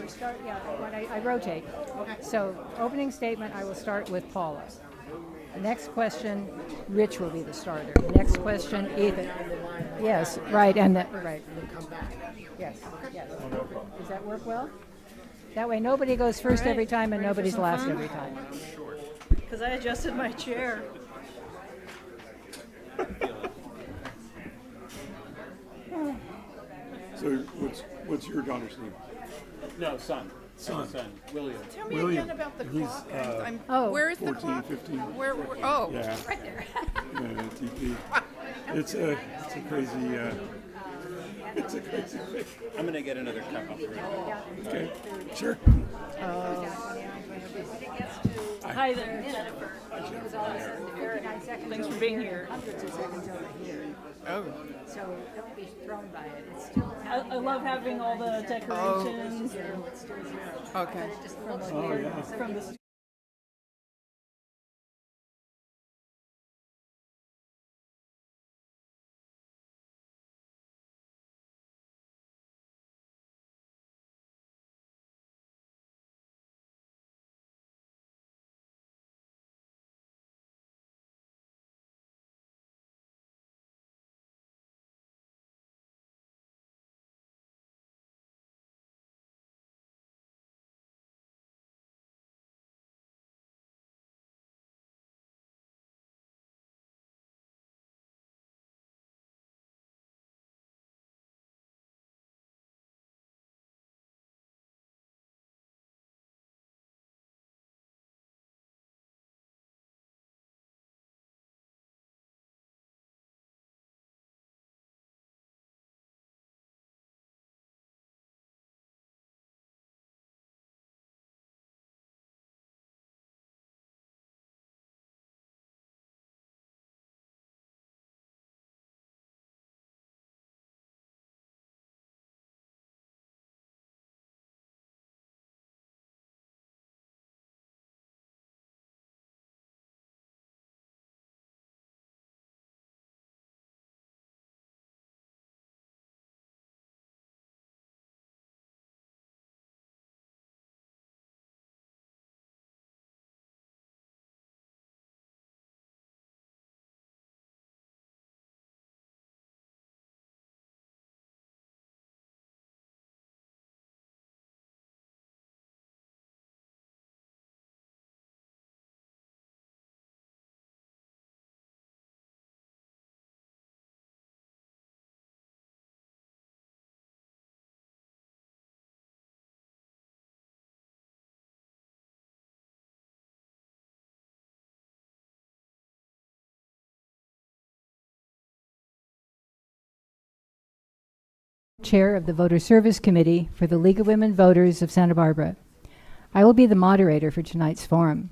We start, yeah, I rotate. Okay. So, opening statement, I will start with Paula. Next question, Rich will be the starter. Next question, Ethan. Yes, right, and that, right. Yes, yes. Does that work well? That way nobody goes first every time and nobody's last every time. Because I adjusted my chair. So what's your daughter's name? No, son, William. Tell me William. again about the He's, clock. Where is the 14, clock? 15. Oh, Yeah. right there. Yeah, TP. It's a crazy it's a crazy thing. I'm gonna get another cup up here. Okay, sure. Hi there. Thanks for being here. Hundreds of seconds over here. Oh. So don't be thrown by it. It's still I love having all the decorations. Okay. Oh yeah. From the Chair of the Voter Service Committee for the League of Women Voters of Santa Barbara. I will be the moderator for tonight's forum.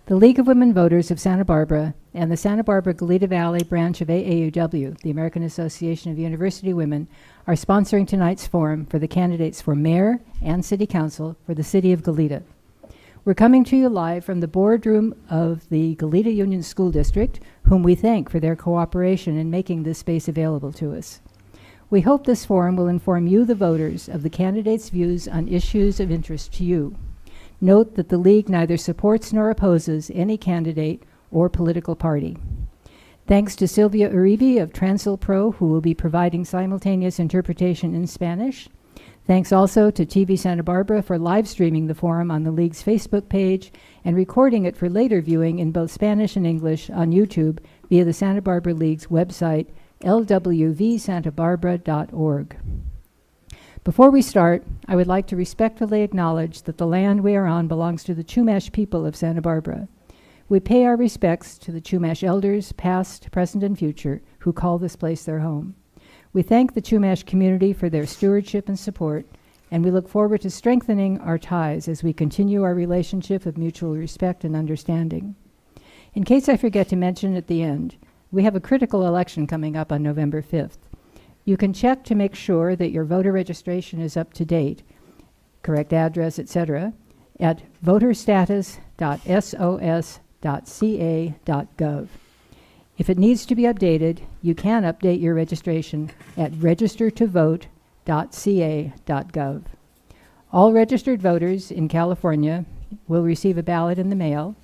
The League of Women Voters of Santa Barbara and the Santa Barbara Goleta Valley branch of AAUW, the American Association of University Women, are sponsoring tonight's forum for the candidates for mayor and city council for the city of Goleta. We're coming to you live from the boardroom of the Goleta Union School District, whom we thank for their cooperation in making this space available to us. We hope this forum will inform you, the voters, of the candidates' views on issues of interest to you. Note that the League neither supports nor opposes any candidate or political party. Thanks to Sylvia Uribe of Transil Pro, who will be providing simultaneous interpretation in Spanish. Thanks also to TV Santa Barbara for live streaming the forum on the League's Facebook page and recording it for later viewing in both Spanish and English on YouTube via the Santa Barbara League's website, lwvsantabarbara.org. Before we start, I would like to respectfully acknowledge that the land we are on belongs to the Chumash people of Santa Barbara. We pay our respects to the Chumash elders, past, present, and future, who call this place their home. We thank the Chumash community for their stewardship and support, and we look forward to strengthening our ties as we continue our relationship of mutual respect and understanding. In case I forget to mention at the end, we have a critical election coming up on November 5th. You can check to make sure that your voter registration is up to date, correct address, etc., at voterstatus.sos.ca.gov. If it needs to be updated, you can update your registration at registertovote.ca.gov. All registered voters in California will receive a ballot in the mail,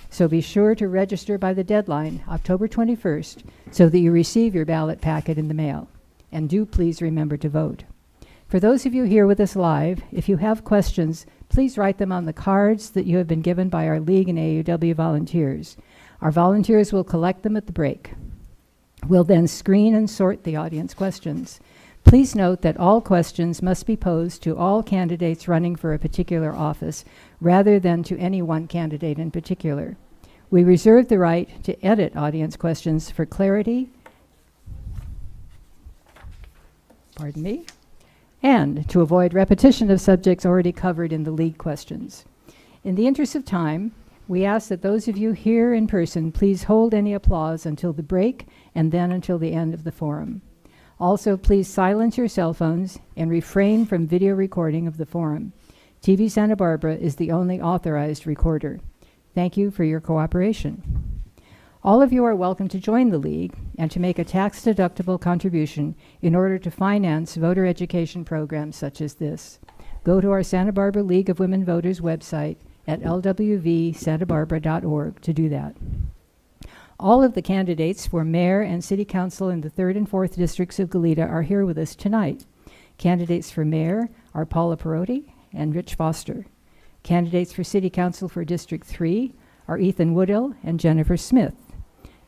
so be sure to register by the deadline, October 21st, so that you receive your ballot packet in the mail. And do please remember to vote. For those of you here with us live, if you have questions, please write them on the cards that you have been given by our League and AUW volunteers. Our volunteers will collect them at the break. We'll then screen and sort the audience questions. Please note that all questions must be posed to all candidates running for a particular office, rather than to any one candidate in particular. We reserve the right to edit audience questions for clarity, and to avoid repetition of subjects already covered in the League questions. In the interest of time, we ask that those of you here in person please hold any applause until the break and then until the end of the forum. Also, please silence your cell phones and refrain from video recording of the forum. TV Santa Barbara is the only authorized recorder. Thank you for your cooperation. All of you are welcome to join the League and to make a tax-deductible contribution in order to finance voter education programs such as this. Go to our Santa Barbara League of Women Voters website at lwvsantabarbara.org to do that. All of the candidates for mayor and city council in the 3rd and 4th districts of Goleta are here with us tonight. Candidates for mayor are Paula Perotti and Rich Foster. Candidates for city council for District 3 are Ethan Woodill and Jennifer Smith.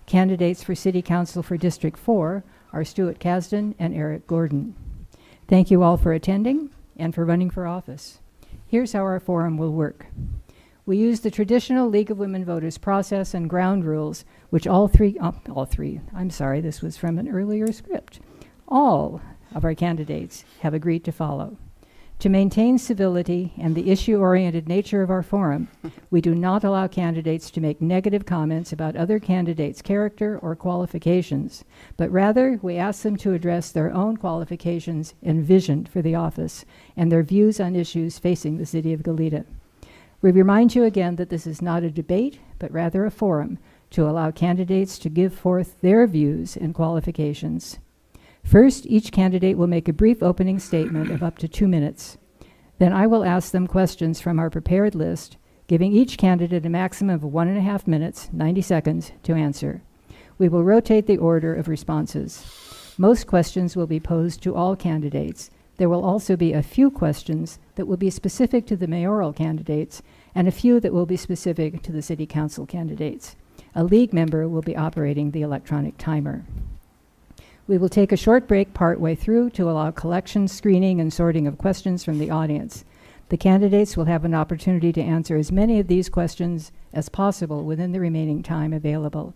Candidates for city council for District 4 are Stuart Kasdan and Eric Gordon. Thank you all for attending and for running for office. Here's how our forum will work. We use the traditional League of Women Voters process and ground rules, which all three, this was from an earlier script. All of our candidates have agreed to follow. To maintain civility and the issue-oriented nature of our forum, we do not allow candidates to make negative comments about other candidates' character or qualifications, but rather we ask them to address their own qualifications and vision for the office and their views on issues facing the city of Goleta. We remind you again that this is not a debate, but rather a forum to allow candidates to give forth their views and qualifications. First, each candidate will make a brief opening statement of up to 2 minutes. Then I will ask them questions from our prepared list, giving each candidate a maximum of 1.5 minutes, 90 seconds, to answer. We will rotate the order of responses. Most questions will be posed to all candidates. There will also be a few questions that will be specific to the mayoral candidates and a few that will be specific to the city council candidates. A League member will be operating the electronic timer. We will take a short break partway through to allow collection, screening, and sorting of questions from the audience. The candidates will have an opportunity to answer as many of these questions as possible within the remaining time available.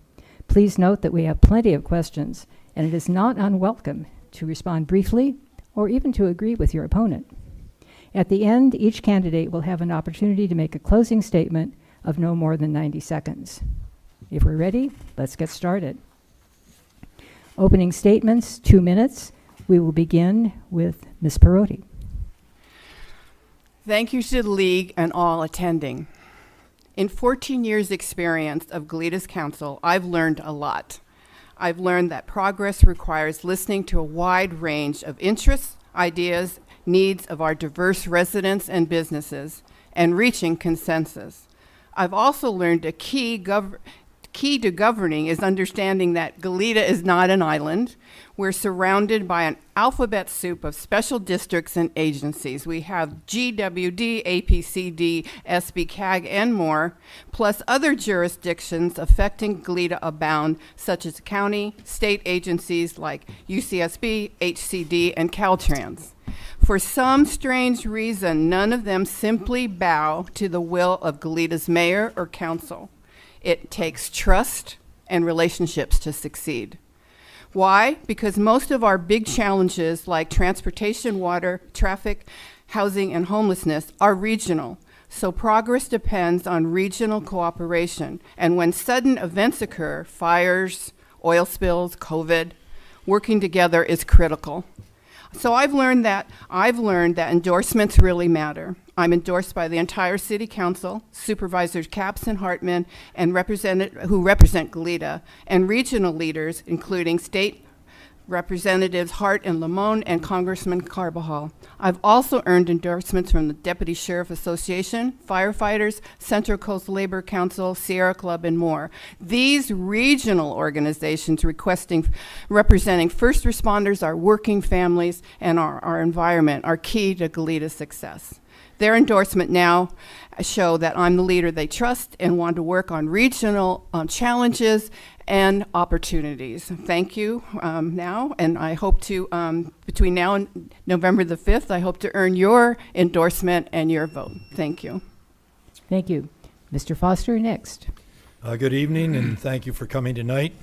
Please note that we have plenty of questions, and it is not unwelcome to respond briefly or even to agree with your opponent. At the end, each candidate will have an opportunity to make a closing statement of no more than 90 seconds. If we're ready, let's get started. Opening statements, 2 minutes. We will begin with Ms. Perotti. Thank you to the League and all attending. In 14 years' experience of Goleta's Council, I've learned a lot. I've learned that progress requires listening to a wide range of interests, ideas, needs of our diverse residents and businesses, and reaching consensus. I've also learned a key to governing is understanding that Goleta is not an island. We're surrounded by an alphabet soup of special districts and agencies. We have GWD, APCD, SBCAG, and more, plus other jurisdictions affecting Goleta abound, such as county, state agencies like UCSB, HCD, and Caltrans. For some strange reason, none of them simply bow to the will of Goleta's mayor or council. It takes trust and relationships to succeed. Why? Because most of our big challenges like transportation, water, traffic, housing, and homelessness are regional. So progress depends on regional cooperation. And when sudden events occur, fires, oil spills, COVID, working together is critical. So I've learned that endorsements really matter. I'm endorsed by the entire City Council, Supervisors Capps and Hartman, and who represent Goleta, and regional leaders, including State Representatives Hart and Lamone and Congressman Carbajal. I've also earned endorsements from the Deputy Sheriff Association, firefighters, Central Coast Labor Council, Sierra Club, and more. These regional organizations representing first responders, our working families, and our environment are key to Goleta's success. Their endorsement now show that I'm the leader they trust and want to work on regional challenges and opportunities. Thank you now, and I hope to, between now and November the 5th, I hope to earn your endorsement and your vote. Thank you. Thank you. Mr. Foster, next. Good evening, and thank you for coming tonight.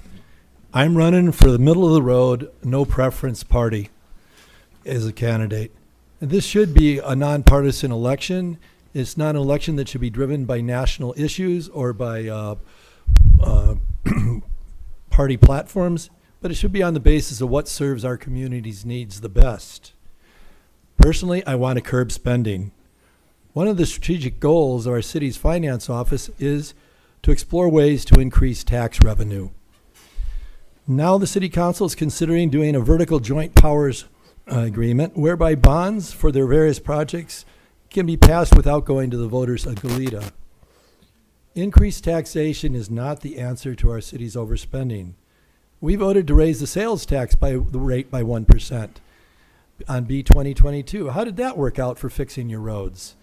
I'm running for the middle of the road, no preference party as a candidate. And this should be a nonpartisan election. It's not an election that should be driven by national issues or by party platforms, but it should be on the basis of what serves our community's needs the best. Personally, I want to curb spending. One of the strategic goals of our city's finance office is to explore ways to increase tax revenue. Now the City Council is considering doing a vertical joint powers agreement whereby bonds for their various projects can be passed without going to the voters of Goleta. Increased taxation is not the answer to our city's overspending. We voted to raise the sales tax rate by 1% on B 2022. How did that work out for fixing your roads?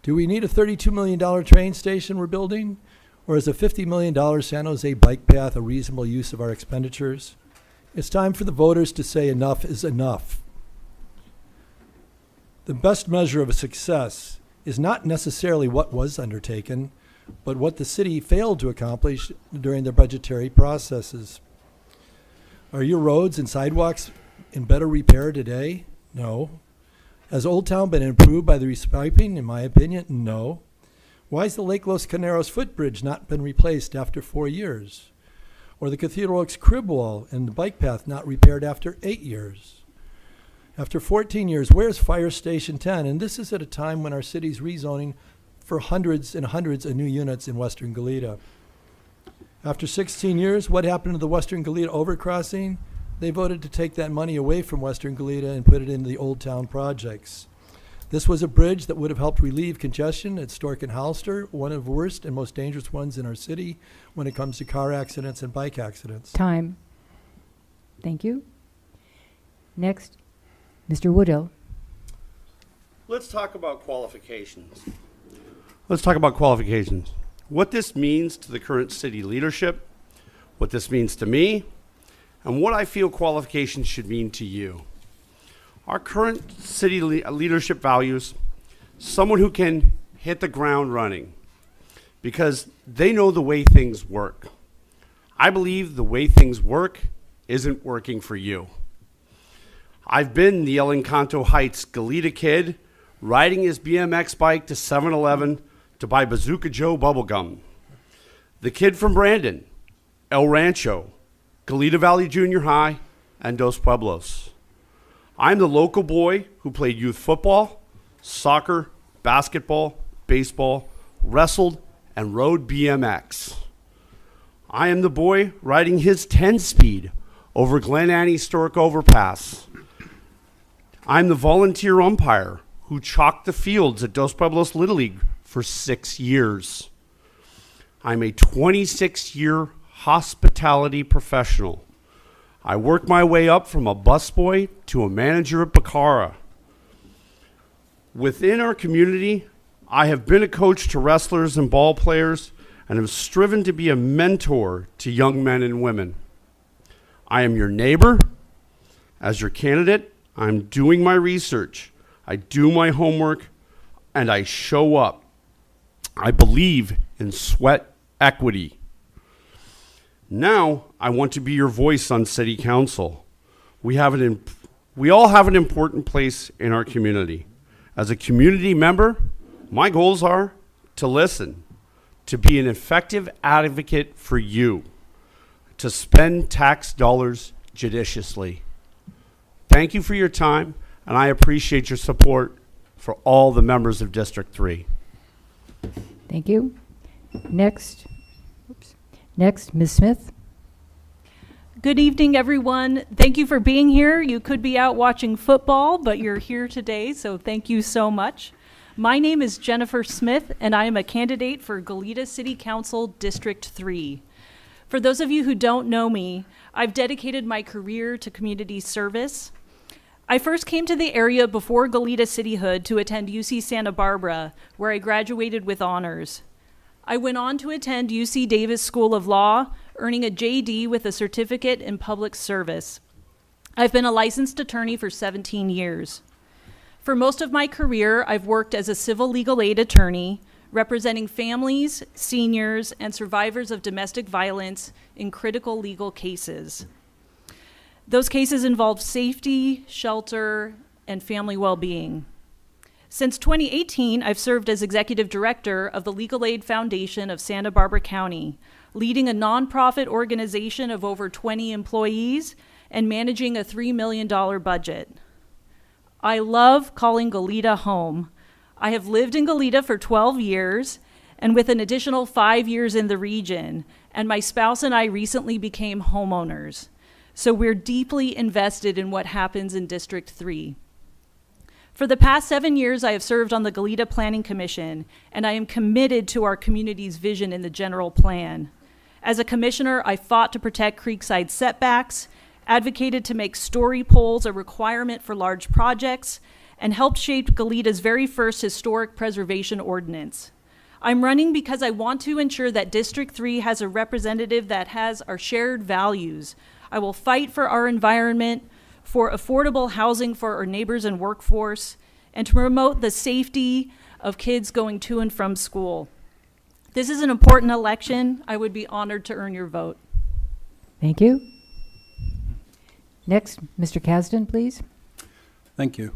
Do we need a $32 million train station we're building? Or is a $50 million San Jose bike path a reasonable use of our expenditures? It's time for the voters to say enough is enough. The best measure of a success is not necessarily what was undertaken, but what the city failed to accomplish during their budgetary processes. Are your roads and sidewalks in better repair today? No. Has Old Town been improved by the restriping? In my opinion, no. Why has the Lake Los Caneros footbridge not been replaced after 4 years? Or the Cathedral Oaks crib wall and the bike path not repaired after 8 years? After 14 years, where's Fire Station 10? And this is at a time when our city's rezoning for hundreds and hundreds of new units in Western Goleta. After 16 years, what happened to the Western Goleta overcrossing? They voted to take that money away from Western Goleta and put it into the Old Town projects. This was a bridge that would have helped relieve congestion at Stork and Hollister, one of the worst and most dangerous ones in our city when it comes to car accidents and bike accidents. Time. Thank you. Next, Mr. Woodill. Let's talk about qualifications. What this means to the current city leadership, what this means to me, and what I feel qualifications should mean to you. Our current city leadership values someone who can hit the ground running because they know the way things work. I believe the way things work isn't working for you. I've been the El Encanto Heights Goleta kid riding his BMX bike to 7-Eleven to buy Bazooka Joe bubblegum. The kid from Brandon, El Rancho, Goleta Valley Junior High, and Dos Pueblos. I'm the local boy who played youth football, soccer, basketball, baseball, wrestled, and rode BMX. I am the boy riding his 10-speed over Glen Annie Historic Overpass. I'm the volunteer umpire who chalked the fields at Dos Pueblos Little League for 6 years. I'm a 26-year hospitality professional. I worked my way up from a busboy to a manager at Bacara. Within our community, I have been a coach to wrestlers and ball players and have striven to be a mentor to young men and women. I am your neighbor. As your candidate, I'm doing my research. I do my homework, and I show up. I believe in sweat equity. Now, I want to be your voice on City Council. We all have an important place in our community. As a community member, my goals are to listen, to be an effective advocate for you, to spend tax dollars judiciously. thank you for your time, and I appreciate your support for all the members of District 3. Thank you. Next, Ms. Smith. Good evening, everyone. Thank you for being here. You could be out watching football, but you're here today, so thank you so much. My name is Jennifer Smith, and I am a candidate for Goleta City Council District 3. For those of you who don't know me, I've dedicated my career to community service. I first came to the area before Goleta cityhood to attend UC Santa Barbara, where I graduated with honors. I went on to attend UC Davis School of Law, earning a JD with a certificate in public service. I've been a licensed attorney for 17 years. For most of my career, I've worked as a civil legal aid attorney, representing families, seniors, and survivors of domestic violence in critical legal cases. Those cases involve safety, shelter, and family well-being. Since 2018, I've served as executive director of the Legal Aid Foundation of Santa Barbara County, leading a nonprofit organization of over 20 employees and managing a $3 million budget. I love calling Goleta home. I have lived in Goleta for 12 years and with an additional 5 years in the region, and my spouse and I recently became homeowners. So we're deeply invested in what happens in District 3. For the past 7 years, I have served on the Goleta Planning Commission, and I am committed to our community's vision in the general plan. As a commissioner, I fought to protect creekside setbacks, advocated to make story poles a requirement for large projects, and helped shape Goleta's very first historic preservation ordinance. I'm running because I want to ensure that District 3 has a representative that has our shared values. I will fight for our environment, for affordable housing for our neighbors and workforce, and to promote the safety of kids going to and from school. This is an important election. I would be honored to earn your vote. Thank you. Next, Mr. Kasdan, please. Thank you.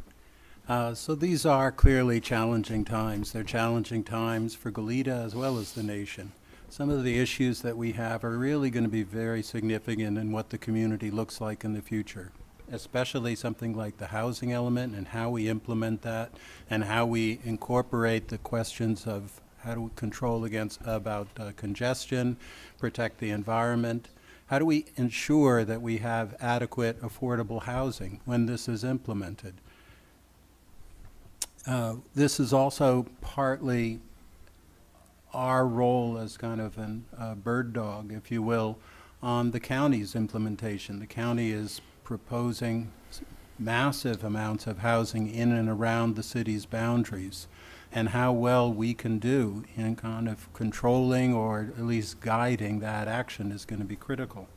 So these are clearly challenging times. They're challenging times for Goleta as well as the nation. Some of the issues that we have are really going to be very significant in what the community looks like in the future, especially something like the housing element and how we implement that and how we incorporate the questions of how do we control about congestion, protect the environment. How do we ensure that we have adequate, affordable housing when this is implemented? This is also partly our role as kind of a bird dog, if you will, on the county's implementation. The county is proposing massive amounts of housing in and around the city's boundaries, and how well we can do in kind of controlling or at least guiding that action is going to be critical.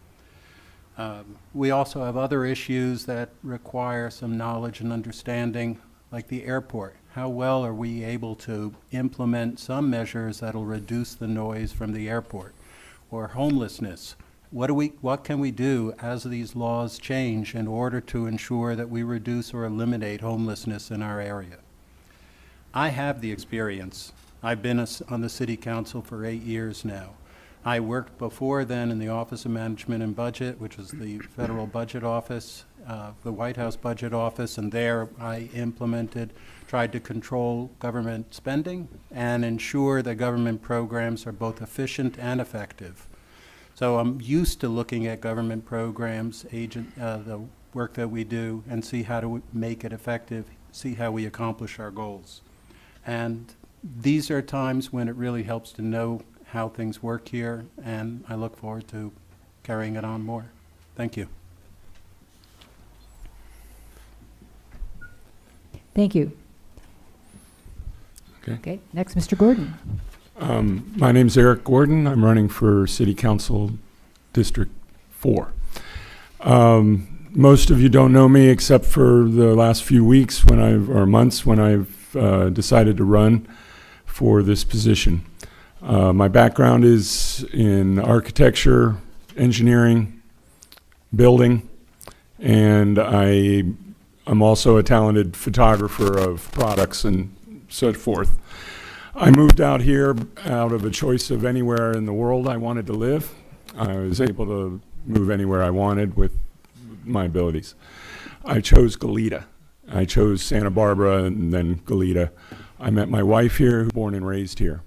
We also have other issues that require some knowledge and understanding, like the airport. How well are we able to implement some measures that'll reduce the noise from the airport? Or homelessness. What can we do as these laws change in order to ensure that we reduce or eliminate homelessness in our area? I have the experience. I've been on the City Council for 8 years now. I worked before then in the Office of Management and Budget, which is the federal budget office, the White House budget office, and there I tried to control government spending and ensure that government programs are both efficient and effective. So I'm used to looking at government programs, the work that we do, and see how to make it effective, see how we accomplish our goals. And these are times when it really helps to know how things work here, and I look forward to carrying it on more. Thank you. Thank you. Okay, next, Mr. Gordon. My name's Eric Gordon. I'm running for City Council District 4. Most of you don't know me except for the last few weeks or months when I've decided to run for this position. My background is in architecture, engineering, building, and I'm also a talented photographer of products and so forth. I moved out here out of a choice of anywhere in the world I wanted to live. I was able to move anywhere I wanted with my abilities. I chose Goleta. I chose Santa Barbara and then Goleta. I met my wife here, who was born and raised here.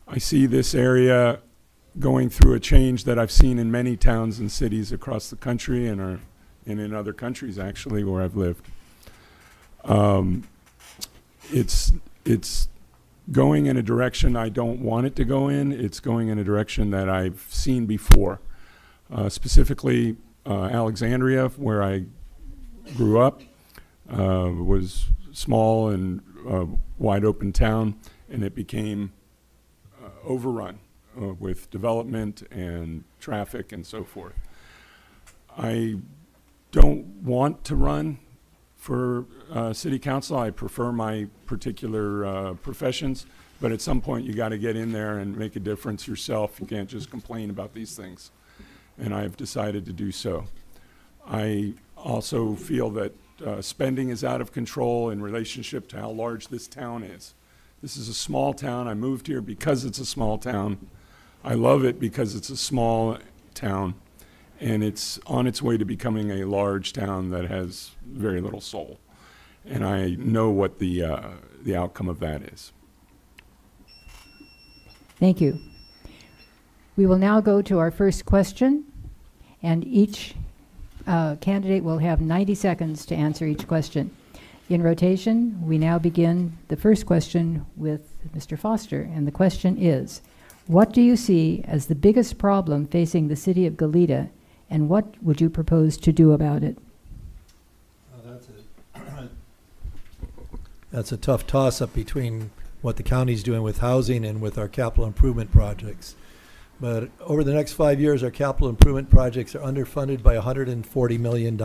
I see this area going through a change that I've seen in many towns and cities across the country and in other countries, actually, where I've lived. It's going in a direction I don't want it to go in. It's going in a direction that I've seen before. Specifically, Alexandria, where I grew up, was small and wide open town, and it became overrun with development and traffic and so forth. I don't want to run for city council. I prefer my particular professions, but at some point you got to get in there and make a difference yourself. You can't just complain about these things, and I've decided to do so. I also feel that spending is out of control in relationship to how large this town is. This is a small town. I moved here because it's a small town. I love it because it's a small town, and it's on its way to becoming a large town that has very little soul. And I know what the outcome of that is. Thank you. We will now go to our first question, and each candidate will have 90 seconds to answer each question. In rotation, we now begin the first question with Mr. Foster, and the question is, what do you see as the biggest problem facing the city of Goleta, and what would you propose to do about it? That's a tough toss-up between what the county's doing with housing and with our capital improvement projects. But over the next 5 years, our capital improvement projects are underfunded by $140 million.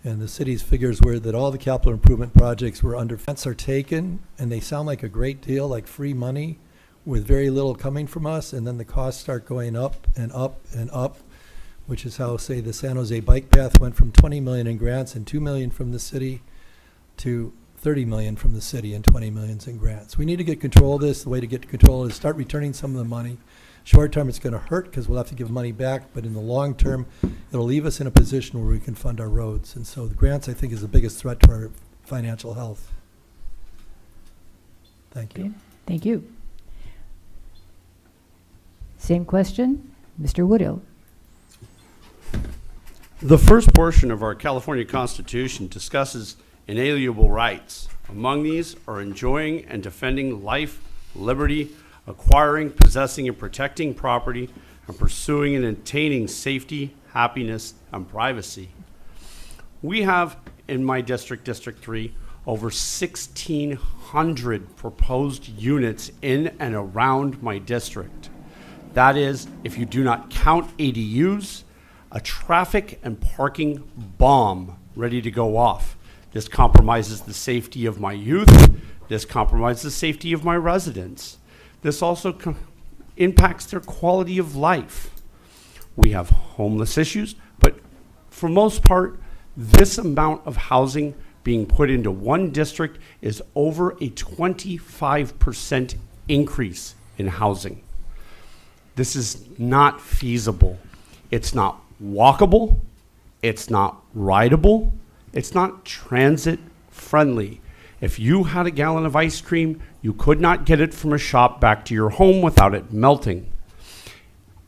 And the city's figures were that all the capital improvement projects were under. Grants are taken, and they sound like a great deal, like free money, with very little coming from us, and then the costs start going up and up and up, which is how, say, the San Jose Bike Path went from 20 million in grants and 2 million from the city to 30 million from the city and 20 million in grants. We need to get control of this. The way to get control is start returning some of the money. Short term, it's going to hurt because we'll have to give money back, but in the long term, it'll leave us in a position where we can fund our roads. And so the grants, I think, is the biggest threat to our financial health. Thank you. Okay. Thank you. Same question, Mr. Woodill. The first portion of our California Constitution discusses inalienable rights. Among these are enjoying and defending life, liberty, acquiring, possessing, and protecting property, and pursuing and attaining safety, happiness, and privacy. We have, in my district, District 3, over 1,600 proposed units in and around my district. That is, if you do not count ADUs, a traffic and parking bomb ready to go off. This compromises the safety of my youth. This compromises the safety of my residents. This also impacts their quality of life. We have homeless issues, but for most part, this amount of housing being put into one district is over a 25% increase in housing. This is not feasible. It's not walkable. It's not rideable. It's not transit friendly. If you had a gallon of ice cream, you could not get it from a shop back to your home without it melting.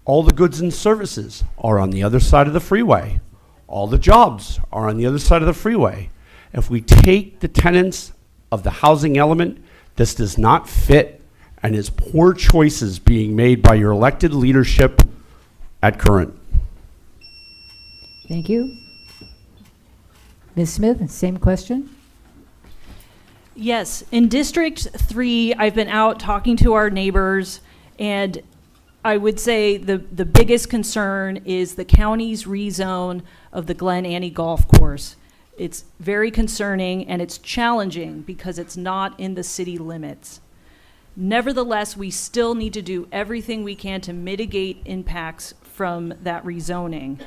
All the goods and services are on the other side of the freeway. All the jobs are on the other side of the freeway. If we take the tenets of the housing element, this does not fit and is poor choices being made by your elected leadership at current. Thank you. Ms. Smith, same question. Yes, in District 3, I've been out talking to our neighbors, and I would say the biggest concern is the county's rezone of the Glen Annie Golf Course. It's very concerning, and it's challenging because it's not in the city limits. Nevertheless, we still need to do everything we can to mitigate impacts from that rezoning.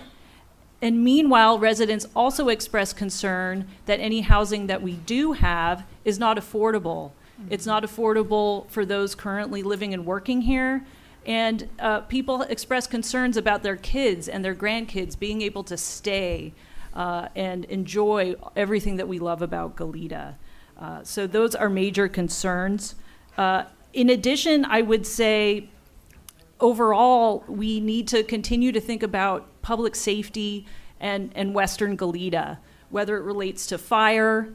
And meanwhile, residents also express concern that any housing that we do have is not affordable. It's not affordable for those currently living and working here, And people express concerns about their kids and their grandkids being able to stay and enjoy everything that we love about Goleta. So those are major concerns. In addition, I would say overall, we need to continue to think about public safety and Western Goleta, whether it relates to fire,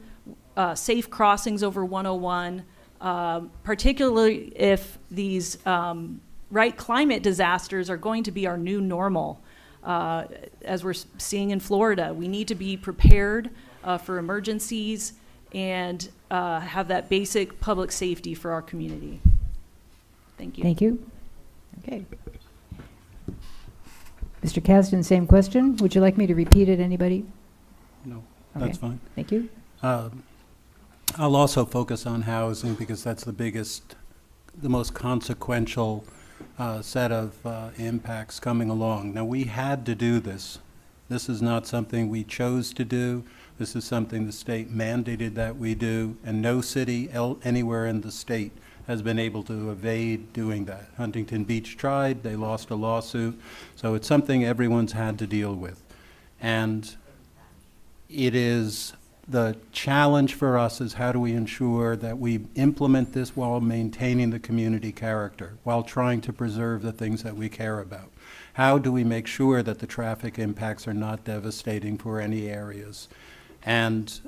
safe crossings over 101, particularly if these climate disasters are going to be our new normal. As we're seeing in Florida, we need to be prepared for emergencies and have that basic public safety for our community. Thank you. Thank you. Okay. Mr. Kasdan, same question. Would you like me to repeat it, anybody? No, Okay. that's fine. Thank you. I'll also focus on housing because that's the most consequential set of impacts coming along. Now, we had to do this. This is not something we chose to do. This is something the state mandated that we do, and no city anywhere in the state has been able to evade doing that. Huntington Beach tried, they lost a lawsuit, so it's something everyone's had to deal with. And it is the challenge for us is how do we ensure that we implement this while maintaining the community character, while trying to preserve the things that we care about. How do we make sure that the traffic impacts are not devastating for any areas? And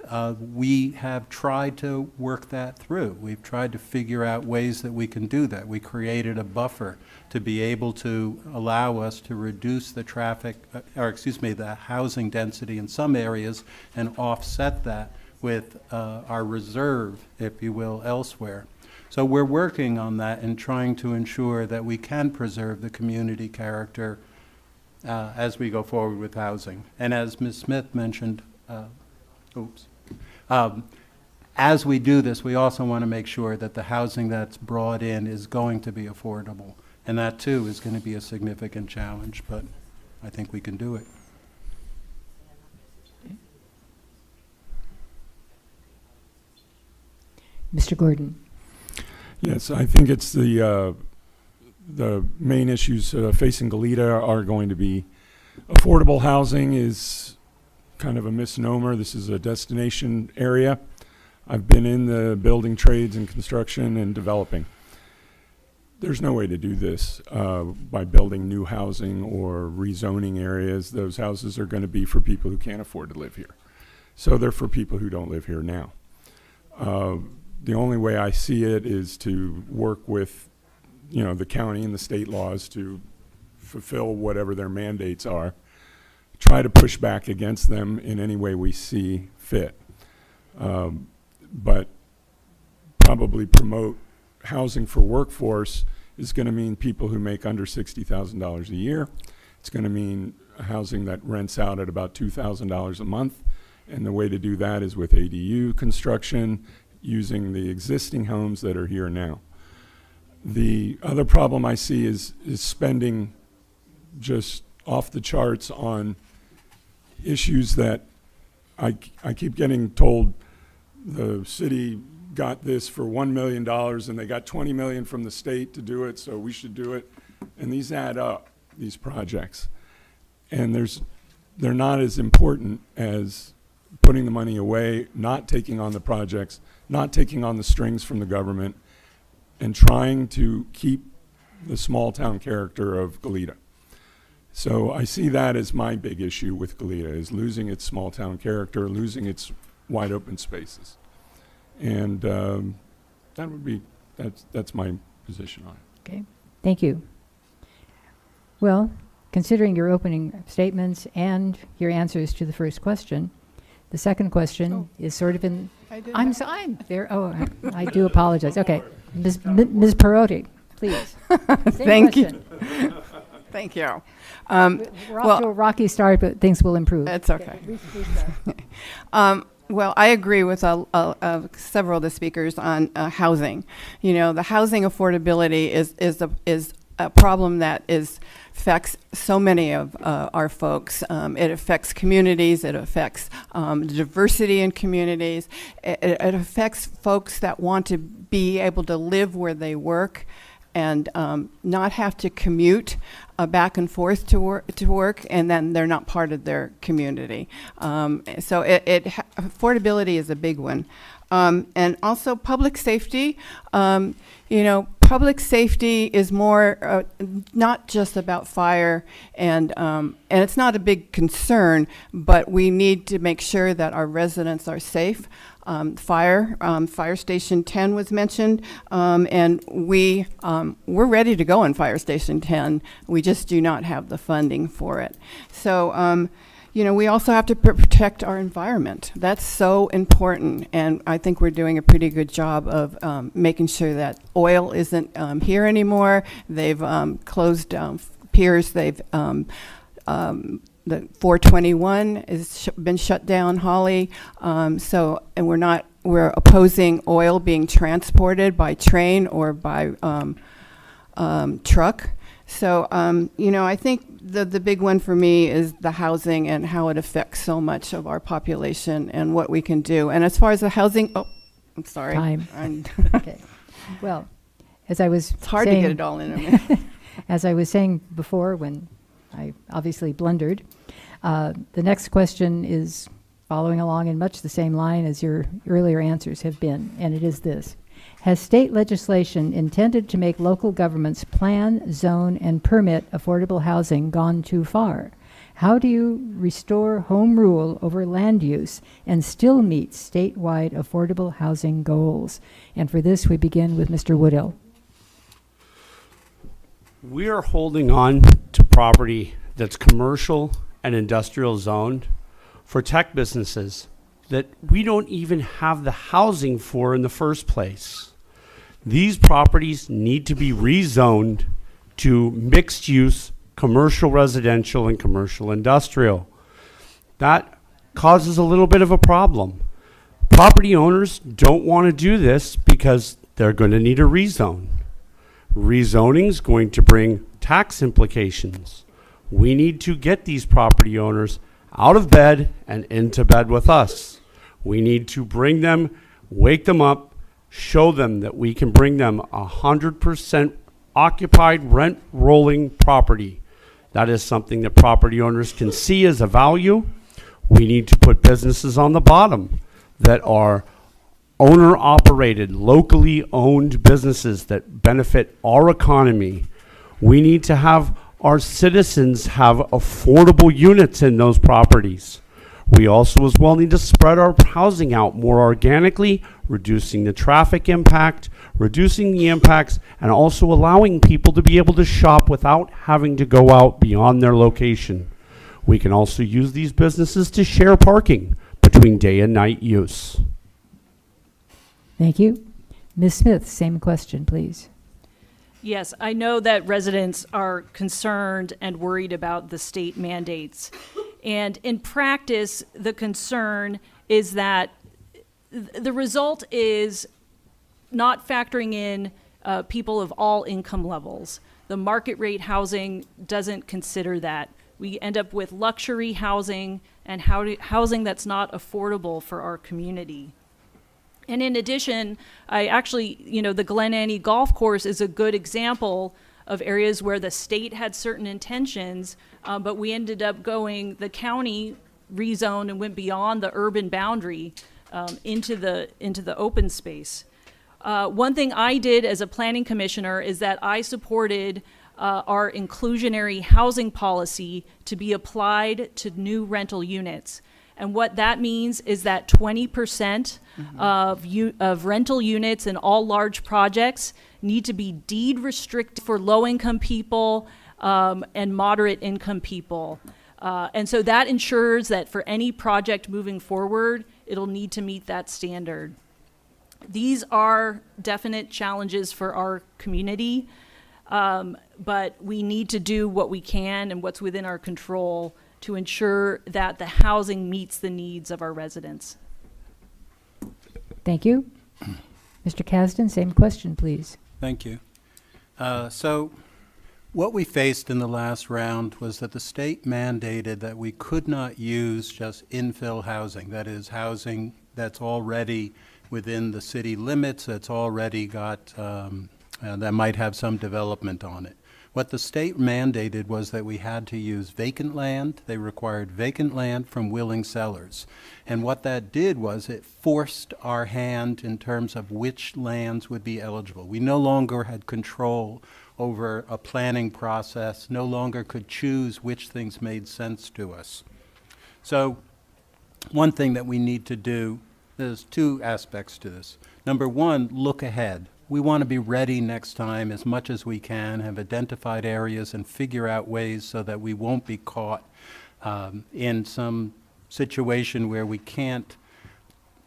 we have tried to work that through. We've tried to figure out ways that we can do that. We created a buffer to be able to allow us to reduce the the housing density in some areas and offset that with our reserve, if you will, elsewhere. So we're working on that and trying to ensure that we can preserve the community character as we go forward with housing. And as Ms. Smith mentioned, as we do this, we also want to make sure that the housing that's brought in is going to be affordable. And that, too, is going to be a significant challenge, but I think we can do it. Mr. Gordon. Yes, I think it's the main issues facing Goleta are going to be affordable housing is kind of a misnomer. This is a destination area. I've been in the building trades and construction and developing. There's no way to do this by building new housing or rezoning areas. Those houses are going to be for people who can't afford to live here. So they're for people who don't live here now. The only way I see it is to work with, the county and the state laws to fulfill whatever their mandates are. Try to push back against them in any way we see fit. But probably promote housing for workforce is going to mean people who make under $60,000 a year. It's going to mean housing that rents out at about $2,000 a month. And the way to do that is with ADU construction, using the existing homes that are here now. The other problem I see is spending just off the charts on issues that I keep getting told the city got this for $1 million and they got $20 million from the state to do it, so we should do it. And these add up, these projects. And they're not as important as putting the money away, not taking on the projects, not taking on the strings from the government, and trying to keep the small town character of Goleta. So I see that as my big issue with Goleta, is losing its small town character, losing its wide open spaces. And that's my position on it. Okay, thank you. Well, considering your opening statements and your answers to the first question, the second question is sort of in. I'm there. Oh, I do apologize. Okay, Ms. Perotti, please. Thank you. Thank you. We're off to a rocky start, but things will improve. That's okay. Well, I agree with several of the speakers on housing. The housing affordability is a problem that affects so many of our folks. It affects communities. It affects diversity in communities. It affects folks that want to be able to live where they work and not have to commute back and forth to work, and then they're not part of their community. So affordability is a big one. And also public safety. Public safety is more not just about fire, and it's not a big concern, but we need to make sure that our residents are safe. Fire Station 10 was mentioned, and we're ready to go on Fire Station 10. We just do not have the funding for it. So, we also have to protect our environment. That's so important, and I think we're doing a pretty good job of making sure that oil isn't here anymore. They've closed piers. They've the 421 has been shut down, Holly. And we're opposing oil being transported by train or by truck. So, I think the big one for me is the housing and how it affects so much of our population and what we can do. And as far as the housing, I'm sorry. Time. Okay. Well, as I was it's hard to get it all in a minute. As I was saying before, when I obviously blundered, the next question is following along in much the same line as your earlier answers have been, and it is this. Has state legislation intended to make local governments plan, zone, and permit affordable housing gone too far? How do you restore home rule over land use and still meet statewide affordable housing goals? And for this, we begin with Mr. Woodill. We are holding on to property that's commercial and industrial zoned for tech businesses that we don't even have the housing for in the first place. These properties need to be rezoned to mixed use, commercial residential and commercial industrial. That causes a little bit of a problem. Property owners don't want to do this because they're going to need a rezone. Rezoning is going to bring tax implications. We need to get these property owners out of bed and into bed with us. We need to bring them, wake them up, show them that we can bring them 100% occupied rent rolling property. That is something that property owners can see as a value. We need to put businesses on the bottom that are owner operated, locally owned businesses that benefit our economy. We need to have our citizens have affordable units in those properties. We also as well need to spread our housing out more organically, reducing the traffic impact, reducing the impacts, and also allowing people to be able to shop without having to go out beyond their location. We can also use these businesses to share parking between day and night use. Thank you. Ms. Smith, same question, please. Yes, I know that residents are concerned and worried about the state mandates. And in practice, the concern is that the result is not factoring in people of all income levels. The market rate housing doesn't consider that. We end up with luxury housing and housing that's not affordable for our community. And in addition, the Glen Annie Golf Course is a good example of areas where the state had certain intentions, but we ended up the county rezoned and went beyond the urban boundary into the open space. One thing I did as a planning commissioner is that I supported our inclusionary housing policy to be applied to new rental units. And what that means is that 20% of rental units in all large projects need to be deed restricted for low-income people and moderate-income people. And so that ensures that for any project moving forward, it'll need to meet that standard. These are definite challenges for our community, but we need to do what we can and what's within our control to ensure that the housing meets the needs of our residents. Thank you. Mr. Kasdan, same question, please. Thank you. So what we faced in the last round was that the state mandated that we could not use just infill housing, that is housing that's already within the city limits, that's already got that might have some development on it. What the state mandated was that we had to use vacant land. They required vacant land from willing sellers. And what that did was it forced our hand in terms of which lands would be eligible. We no longer had control over a planning process, no longer could choose which things made sense to us. So one thing that we need to do, there's two aspects to this. Number one, look ahead. We want to be ready next time as much as we can, have identified areas and figure out ways so that we won't be caught in some situation where we can't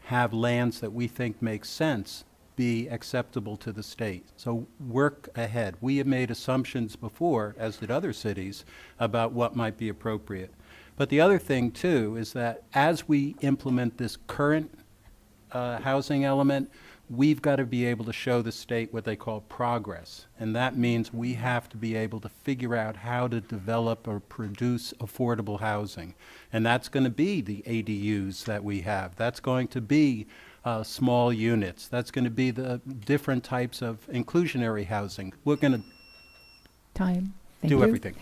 have lands that we think make sense be acceptable to the state. So work ahead. We have made assumptions before, as did other cities, about what might be appropriate. But the other thing, too, is that as we implement this current housing element, we've got to be able to show the state what they call progress. And that means we have to be able to figure out how to develop or produce affordable housing. And that's going to be the ADUs that we have. That's going to be small units. That's going to be the different types of inclusionary housing. We're going to do everything.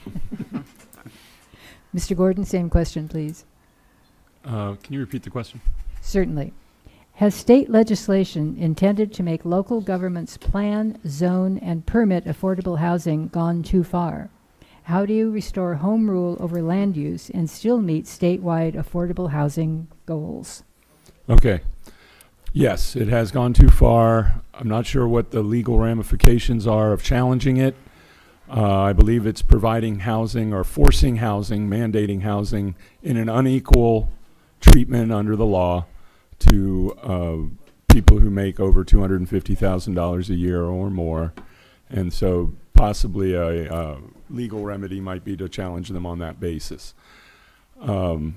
Mr. Gordon, same question, please. Can you repeat the question? Certainly. Has state legislation intended to make local governments plan, zone, and permit affordable housing gone too far? How do you restore home rule over land use and still meet statewide affordable housing goals? Okay. Yes, it has gone too far. I'm not sure what the legal ramifications are of challenging it. I believe it's providing housing or forcing housing, mandating housing in an unequal treatment under the law to people who make over $250,000 a year or more. And so possibly a legal remedy might be to challenge them on that basis. The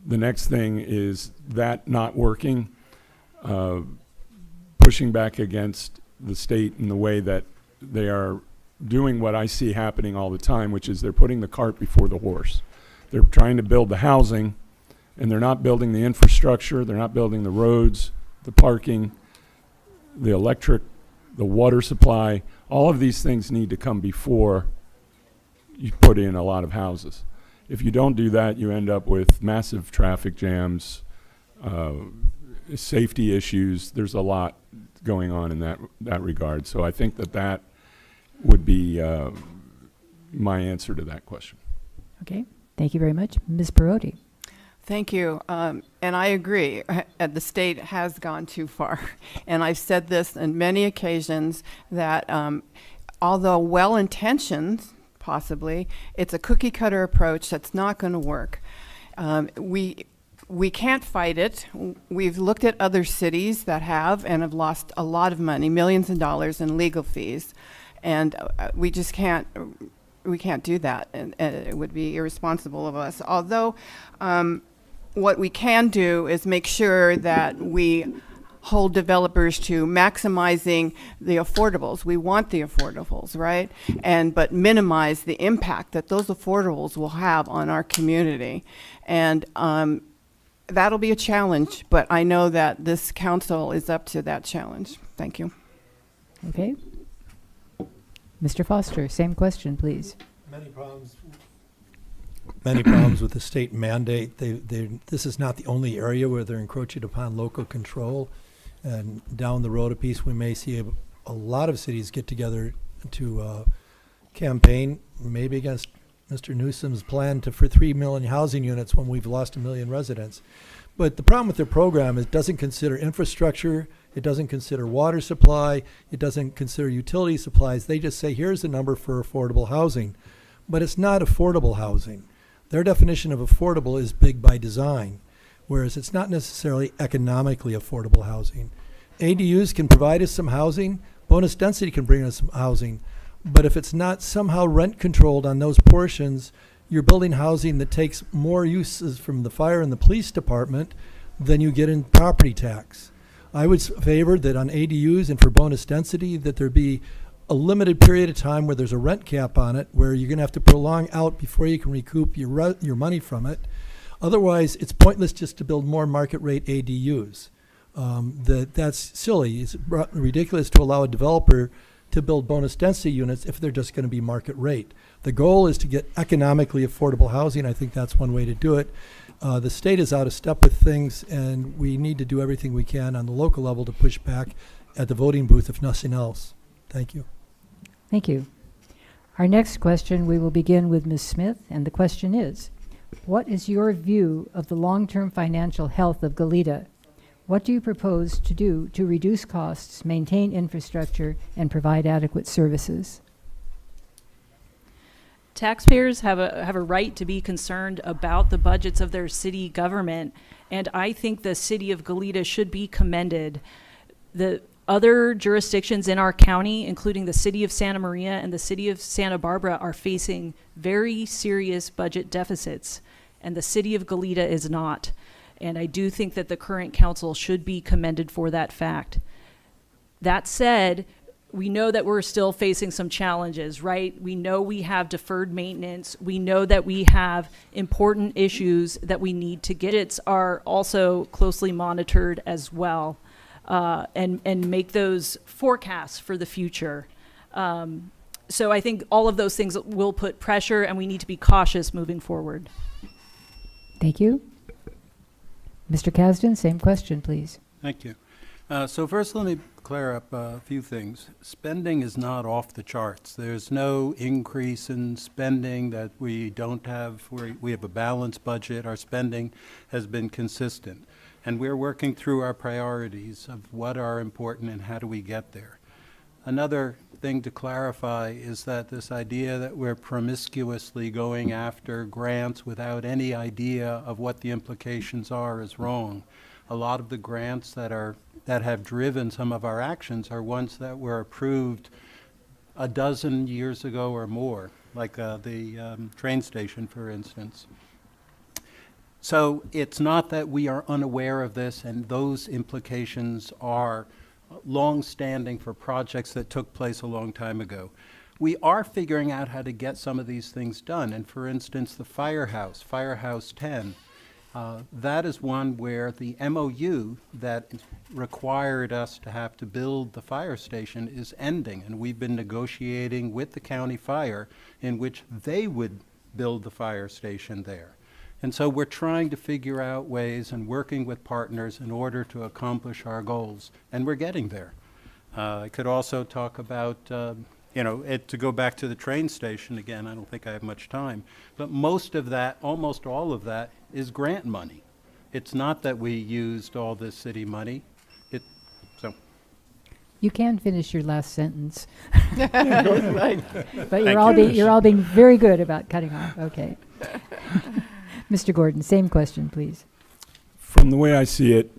next thing is that not working, pushing back against the state in the way that they are doing what I see happening all the time, which is they're putting the cart before the horse. They're trying to build the housing, and they're not building the infrastructure, they're not building the roads, the parking, the electric, the water supply. All of these things need to come before you put in a lot of houses. If you don't do that, you end up with massive traffic jams, safety issues. There's a lot going on in that regard. So I think that would be my answer to that question. Okay, thank you very much. Ms. Perotti. Thank you. And I agree. The state has gone too far. And I've said this on many occasions that although well-intentioned, possibly, it's a cookie-cutter approach that's not going to work. We can't fight it. We've looked at other cities that have and have lost a lot of money, millions of dollars in legal fees. And we just can't do that. And it would be irresponsible of us. Although what we can do is make sure that we hold developers to maximizing the affordables. We want the affordables, right? But minimize the impact that those affordables will have on our community. And that'll be a challenge, but I know that this council is up to that challenge. Thank you. Okay. Mr. Foster, same question, please. Many problems with the state mandate. This is not the only area where they're encroaching upon local control. And down the road a piece, we may see a lot of cities get together to campaign, maybe against Mr. Newsom's plan for 3 million housing units when we've lost 1 million residents. But the problem with their program is it doesn't consider infrastructure, it doesn't consider water supply, it doesn't consider utility supplies. They just say, here's the number for affordable housing. But it's not affordable housing. Their definition of affordable is big by design, whereas it's not necessarily economically affordable housing. ADUs can provide us some housing, bonus density can bring us some housing, but if it's not somehow rent controlled on those portions, you're building housing that takes more uses from the fire and the police department than you get in property tax. I would favor that on ADUs and for bonus density that there be a limited period of time where there's a rent cap on it, where you're going to have to prolong out before you can recoup your money from it. Otherwise, it's pointless just to build more market rate ADUs. That's silly. It's ridiculous to allow a developer to build bonus density units if they're just going to be market rate. The goal is to get economically affordable housing. I think that's one way to do it. The state is out of step with things, and we need to do everything we can on the local level to push back at the voting booth, if nothing else. Thank you. Thank you. Our next question, we will begin with Ms. Smith, and the question is, what is your view of the long-term financial health of Goleta? What do you propose to do to reduce costs, maintain infrastructure, and provide adequate services? Taxpayers have a right to be concerned about the budgets of their city government, and I think the city of Goleta should be commended. The other jurisdictions in our county, including the city of Santa Maria and the city of Santa Barbara, are facing very serious budget deficits, and the city of Goleta is not. And I do think that the current council should be commended for that fact. That said, we know that we're still facing some challenges, right? We know we have deferred maintenance. We know that we have important issues that we need to get. It's are also closely monitored as well, and make those forecasts for the future. So I think all of those things will put pressure, and we need to be cautious moving forward. Thank you. Mr. Kasdan, same question, please. Thank you. So first, let me clear up a few things. Spending is not off the charts. There's no increase in spending that we don't have. We have a balanced budget. Our spending has been consistent. And we're working through our priorities of what are important and how do we get there. Another thing to clarify is that this idea that we're promiscuously going after grants without any idea of what the implications are is wrong. A lot of the grants that have driven some of our actions are ones that were approved a dozen years ago or more, like the train station, for instance. So it's not that we are unaware of this, and those implications are long-standing for projects that took place a long time ago. We are figuring out how to get some of these things done, and for instance, the Firehouse 10, that is one where the MOU that required us to have to build the fire station is ending, and we've been negotiating with the county fire in which they would build the fire station there. And so we're trying to figure out ways and working with partners in order to accomplish our goals, and we're getting there. I could also talk about, to go back to the train station again, I don't think I have much time, but most of that, almost all of that, is grant money. It's not that we used all this city money. You can finish your last sentence. Right. But you're all being very good about cutting off. Okay. Mr. Gordon, same question, please. From the way I see it,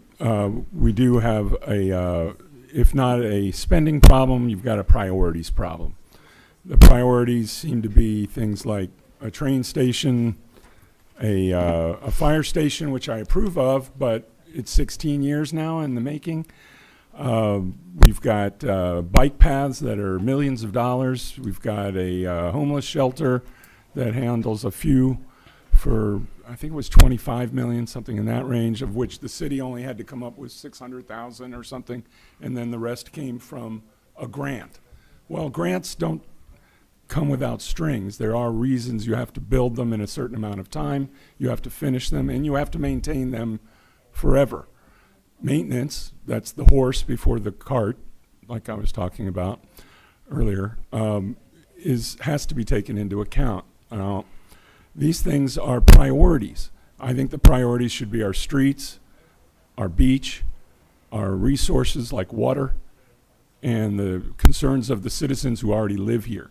we do have if not a spending problem, you've got a priorities problem. The priorities seem to be things like a train station, a fire station, which I approve of, but it's 16 years now in the making. We've got bike paths that are millions of dollars. We've got a homeless shelter that handles a few for, I think it was 25 million, something in that range, of which the city only had to come up with 600,000 or something, and then the rest came from a grant. Well, grants don't come without strings. There are reasons you have to build them in a certain amount of time, you have to finish them, and you have to maintain them forever. Maintenance, that's the horse before the cart, like I was talking about earlier, has to be taken into account. These things are priorities. I think the priorities should be our streets, our beach, our resources like water, and the concerns of the citizens who already live here.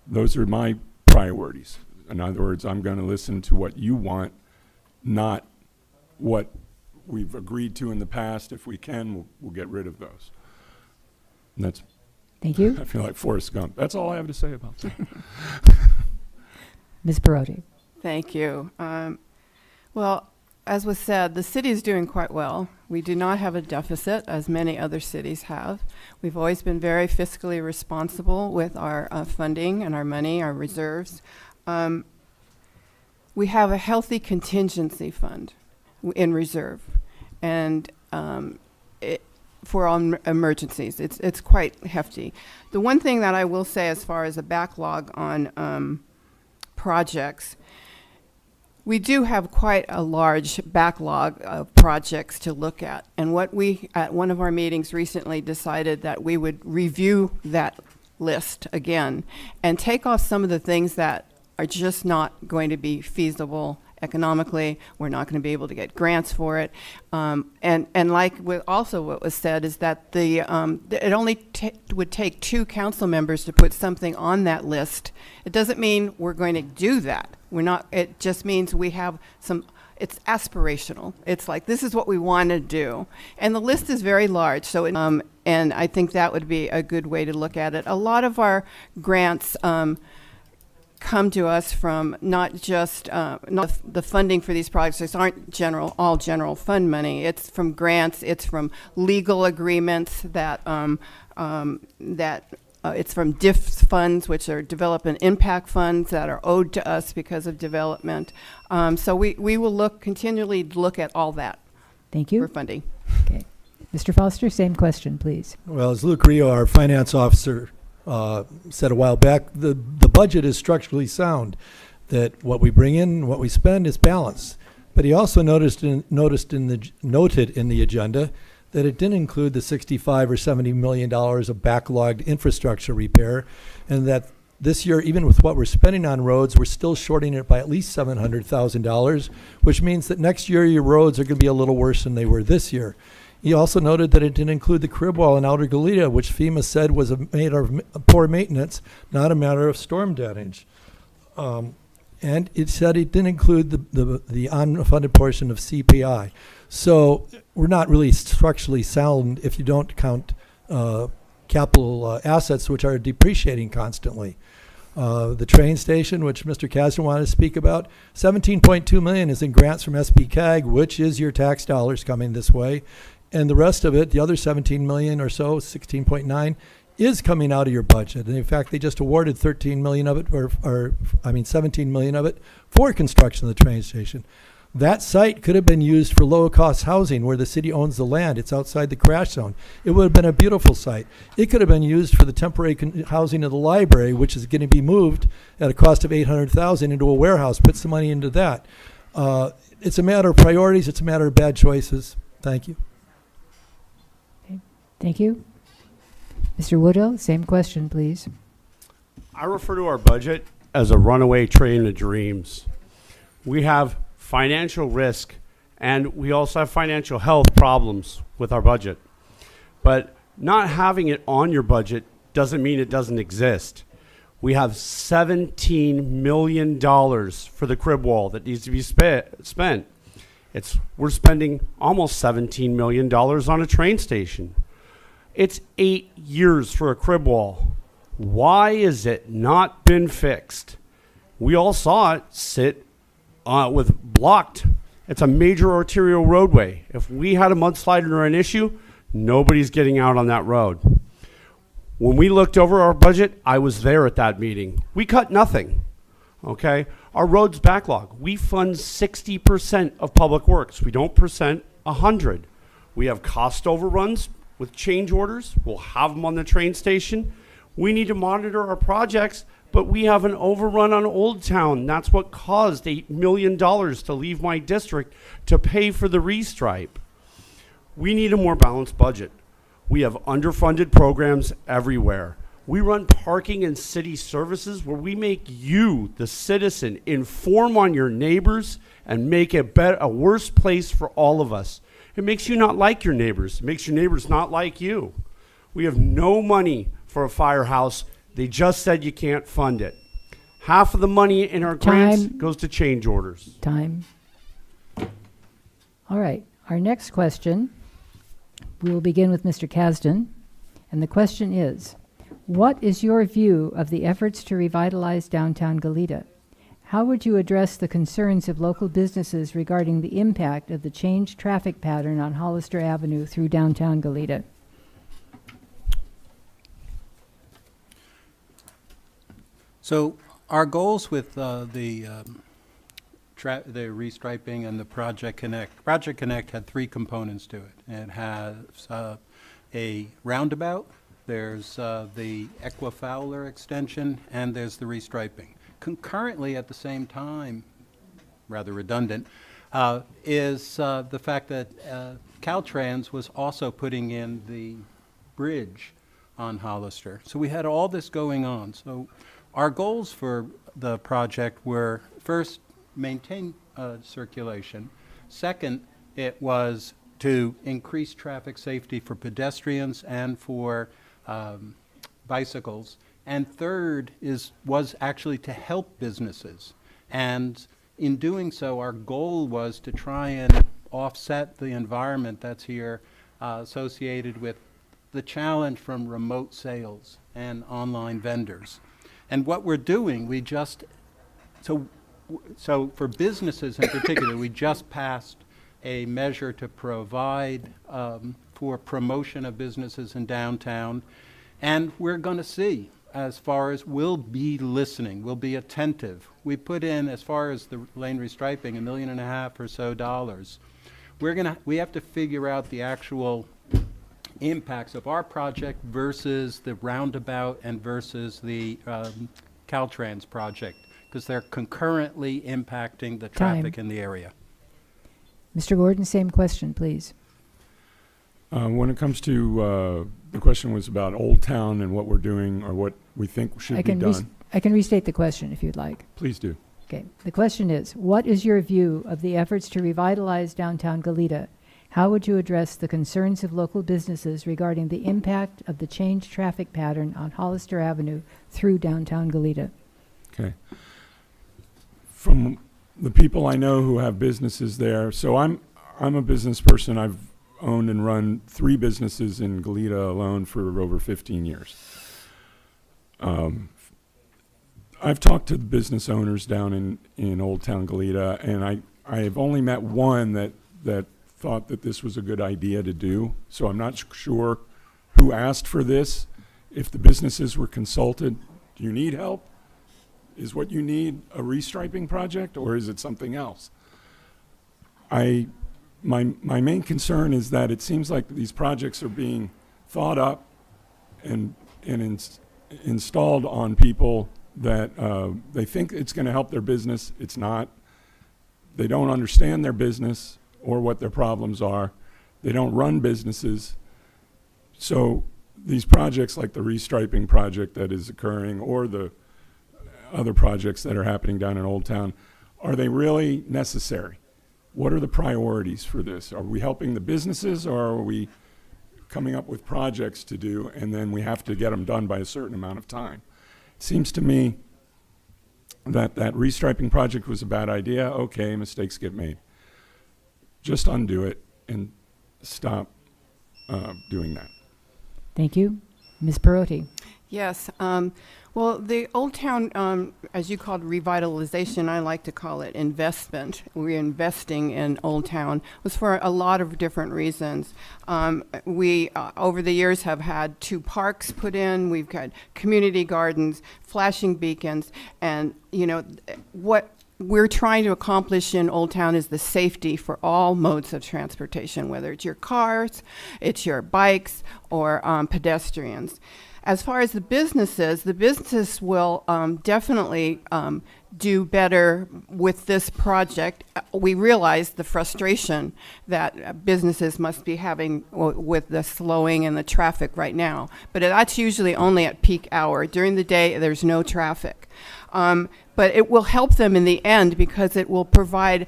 Those are my priorities. In other words, I'm going to listen to what you want, not what we've agreed to in the past. If we can, we'll get rid of those. And that's. Thank you. I feel like Forrest Gump. That's all I have to say about that. Ms. Perotti. Thank you. Well, as was said, the city is doing quite well. We do not have a deficit, as many other cities have. We've always been very fiscally responsible with our funding and our money, our reserves. We have a healthy contingency fund in reserve. And for all emergencies. It's quite hefty. The one thing that I will say as far as a backlog on projects, we do have quite a large backlog of projects to look at. And what we, at one of our meetings recently, decided that we would review that list again and take off some of the things that are just not going to be feasible economically. We're not going to be able to get grants for it. And like also what was said is that it only would take 2 council members to put something on that list. It doesn't mean we're going to do that. We're not. It just means we have some. It's aspirational. It's like, this is what we want to do. And the list is very large. So, and I think that would be a good way to look at it. A lot of our grants come to us from not just not the funding for these projects. These aren't all general fund money. It's from grants. It's from legal agreements that it's from DIF funds, which are development impact funds that are owed to us because of development. So we will continually look at all that. Thank you. For funding. Okay. Mr. Foster, same question, please. Well, as Luke Rio, our finance officer, said a while back, the budget is structurally sound, that what we bring in, what we spend is balanced. But he also noted in the agenda that it didn't include the $65 or $70 million of backlogged infrastructure repair, and that this year, even with what we're spending on roads, we're still shorting it by at least $700,000, which means that next year your roads are going to be a little worse than they were this year. He also noted that it didn't include the crib wall in Outer Goleta, which FEMA said was a matter of poor maintenance, not a matter of storm damage. And it said it didn't include the unfunded portion of CPI. So we're not really structurally sound if you don't count capital assets, which are depreciating constantly. The train station, which Mr. Kasdan wanted to speak about, $17.2 million is in grants from SBCAG, which is your tax dollars coming this way. And the rest of it, the other 17 million or so, 16.9, is coming out of your budget. And in fact, they just awarded 13 million of it, 17 million of it for construction of the train station. That site could have been used for low-cost housing where the city owns the land. It's outside the crash zone. It would have been a beautiful site. It could have been used for the temporary housing of the library, which is going to be moved at a cost of $800,000 into a warehouse. Put some money into that. It's a matter of priorities. It's a matter of bad choices. Thank you. Okay. Thank you. Mr. Woodell, same question, please. I refer to our budget as a runaway train of dreams. We have financial risk, and we also have financial health problems with our budget. But not having it on your budget doesn't mean it doesn't exist. We have $17 million for the crib wall that needs to be spent. We're spending almost $17 million on a train station. It's 8 years for a crib wall. Why is it not been fixed? We all saw it sit with blocked. It's a major arterial roadway. If we had a mudslide or an issue, nobody's getting out on that road. When we looked over our budget, I was there at that meeting. We cut nothing, okay? Our roads backlog. We fund 60% of public works. We don't percent 100. We have cost overruns with change orders. We'll have them on the train station. We need to monitor our projects, but we have an overrun on Old Town. That's what caused $8 million to leave my district to pay for the restripe. We need a more balanced budget. We have underfunded programs everywhere. We run parking and city services where we make you, the citizen, inform on your neighbors and make it a worse place for all of us. It makes you not like your neighbors. It makes your neighbors not like you. We have no money for a firehouse. They just said you can't fund it. Half of the money in our grants goes to change orders. Time. All right. Our next question, we will begin with Mr. Kasdan. And the question is, what is your view of the efforts to revitalize downtown Goleta? How would you address the concerns of local businesses regarding the impact of the changed traffic pattern on Hollister Avenue through downtown Goleta? So our goals with the restriping and the Project Connect. Project Connect had 3 components to it. It has a roundabout, there's the Equifowler extension, and there's the restriping. Concurrently, at the same time, rather redundant, is the fact that Caltrans was also putting in the bridge on Hollister. So we had all this going on. So our goals for the project were, first, maintain circulation. Second, it was to increase traffic safety for pedestrians and for bicycles. And third was actually to help businesses. And in doing so, our goal was to try and offset the environment that's here associated with the challenge from remote sales and online vendors. And what we're doing, so for businesses in particular, we just passed a measure to provide for promotion of businesses in downtown. And we're going to see, as far as we'll be listening, we'll be attentive. We put in, as far as the lane restriping, $1.5 million or so dollars. We have to figure out the actual impacts of our project versus the roundabout and versus the Caltrans project, because they're concurrently impacting the traffic in the area. Mr. Gordon, same question, please. When it comes to the question was about Old Town and what we're doing or what we think should be done. I can restate the question if you'd like. Please do. Okay. The question is, what is your view of the efforts to revitalize downtown Goleta? How would you address the concerns of local businesses regarding the impact of the changed traffic pattern on Hollister Avenue through downtown Goleta? Okay. From the people I know who have businesses there, so I'm a business person. I've owned and run 3 businesses in Goleta alone for over 15 years. I've talked to the business owners down in Old Town Goleta, and I have only met one that thought that this was a good idea to do. So I'm not sure who asked for this. If the businesses were consulted, do you need help? Is what you need a restriping project, or is it something else? My main concern is that it seems like these projects are being thought up and installed on people that they think it's going to help their business. It's not. They don't understand their business or what their problems are. They don't run businesses. So these projects like the restriping project that is occurring or the other projects that are happening down in Old Town, are they really necessary? What are the priorities for this? Are we helping the businesses, or are we coming up with projects to do and then we have to get them done by a certain amount of time? It seems to me that restriping project was a bad idea. Okay, mistakes get made. Just undo it and stop doing that. Thank you. Ms. Perotti. Yes. Well, the Old Town, as you called revitalization, I like to call it investment. We're investing in Old Town was for a lot of different reasons. We, over the years, have had 2 parks put in. We've got community gardens, flashing beacons, and, you know, what we're trying to accomplish in Old Town is the safety for all modes of transportation, whether it's your cars, it's your bikes, or pedestrians. As far as the business will definitely do better with this project. We realize the frustration that businesses must be having with the slowing and the traffic right now, but that's usually only at peak hour. During the day, there's no traffic. But it will help them in the end because it will provide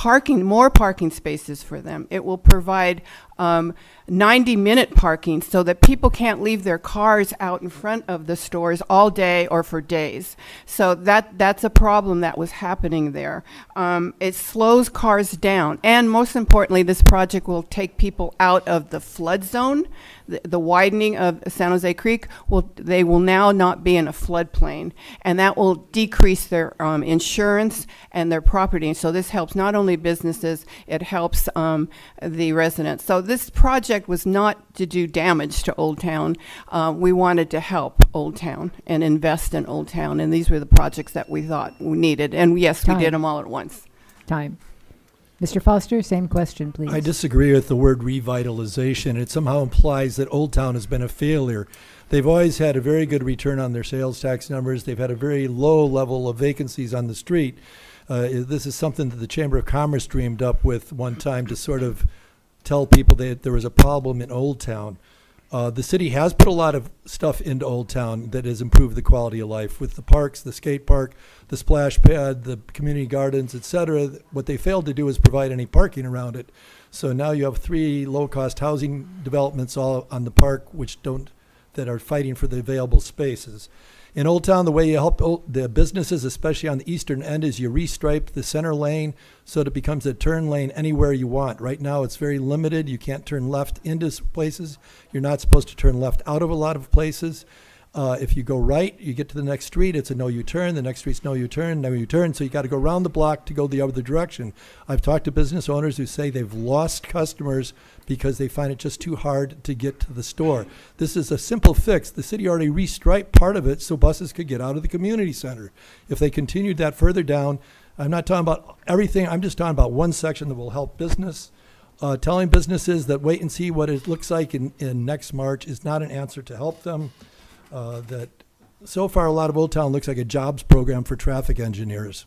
more parking spaces for them. It will provide 90-minute parking so that people can't leave their cars out in front of the stores all day or for days. So that's a problem that was happening there. It slows cars down. And most importantly, this project will take people out of the flood zone. The widening of San Jose Creek, they will now not be in a floodplain. And that will decrease their insurance and their property. So this helps not only businesses, it helps the residents. So this project was not to do damage to Old Town. We wanted to help Old Town and invest in Old Town. And these were the projects that we thought we needed. And yes, we did them all at once. Time. Mr. Foster, same question, please. I disagree with the word revitalization. It somehow implies that Old Town has been a failure. They've always had a very good return on their sales tax numbers. They've had a very low level of vacancies on the street. This is something that the Chamber of Commerce dreamed up with one time to sort of tell people that there was a problem in Old Town. The city has put a lot of stuff into Old Town that has improved the quality of life with the parks, the skate park, the splash pad, the community gardens, etc. What they failed to do is provide any parking around it. So now you have 3 low-cost housing developments all on the park that are fighting for the available spaces. In Old Town, the way you help the businesses, especially on the eastern end, is you restripe the center lane so that it becomes a turn lane anywhere you want. Right now, it's very limited. You can't turn left into places. You're not supposed to turn left out of a lot of places. If you go right, you get to the next street, it's a no U-turn. The next street's no U-turn, no U-turn. So you got to go around the block to go the other direction. I've talked to business owners who say they've lost customers because they find it just too hard to get to the store. This is a simple fix. The city already restriped part of it so buses could get out of the community center. If they continued that further down, I'm not talking about everything. I'm just talking about one section that will help business. Telling businesses that wait and see what it looks like in next March is not an answer to help them. That so far a lot of Old Town looks like a jobs program for traffic engineers.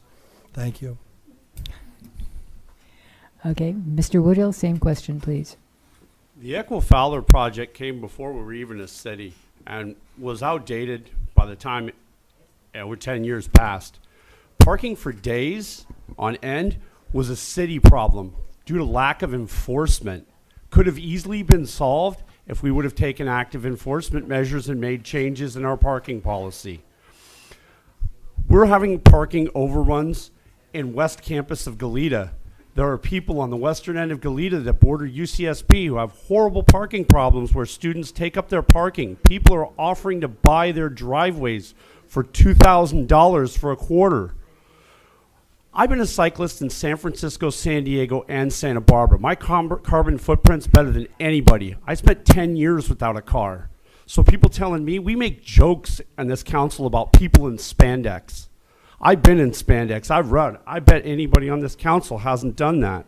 Thank you. Okay, Mr. Woodhill, same question, please. The Echo-Fowler project came before we were even a city and was outdated by the time we're 10 years past. Parking for days on end was a city problem due to lack of enforcement. Could have easily been solved if we would have taken active enforcement measures and made changes in our parking policy. We're having parking overruns in West Campus of Goleta. There are people on the western end of Goleta that border UCSB who have horrible parking problems where students take up their parking. People are offering to buy their driveways for $2,000 for a quarter. I've been a cyclist in San Francisco, San Diego, and Santa Barbara. My carbon footprint's better than anybody. I spent 10 years without a car. So people telling me, we make jokes on this council about people in spandex. I've been in spandex, I've run. I bet anybody on this council hasn't done that.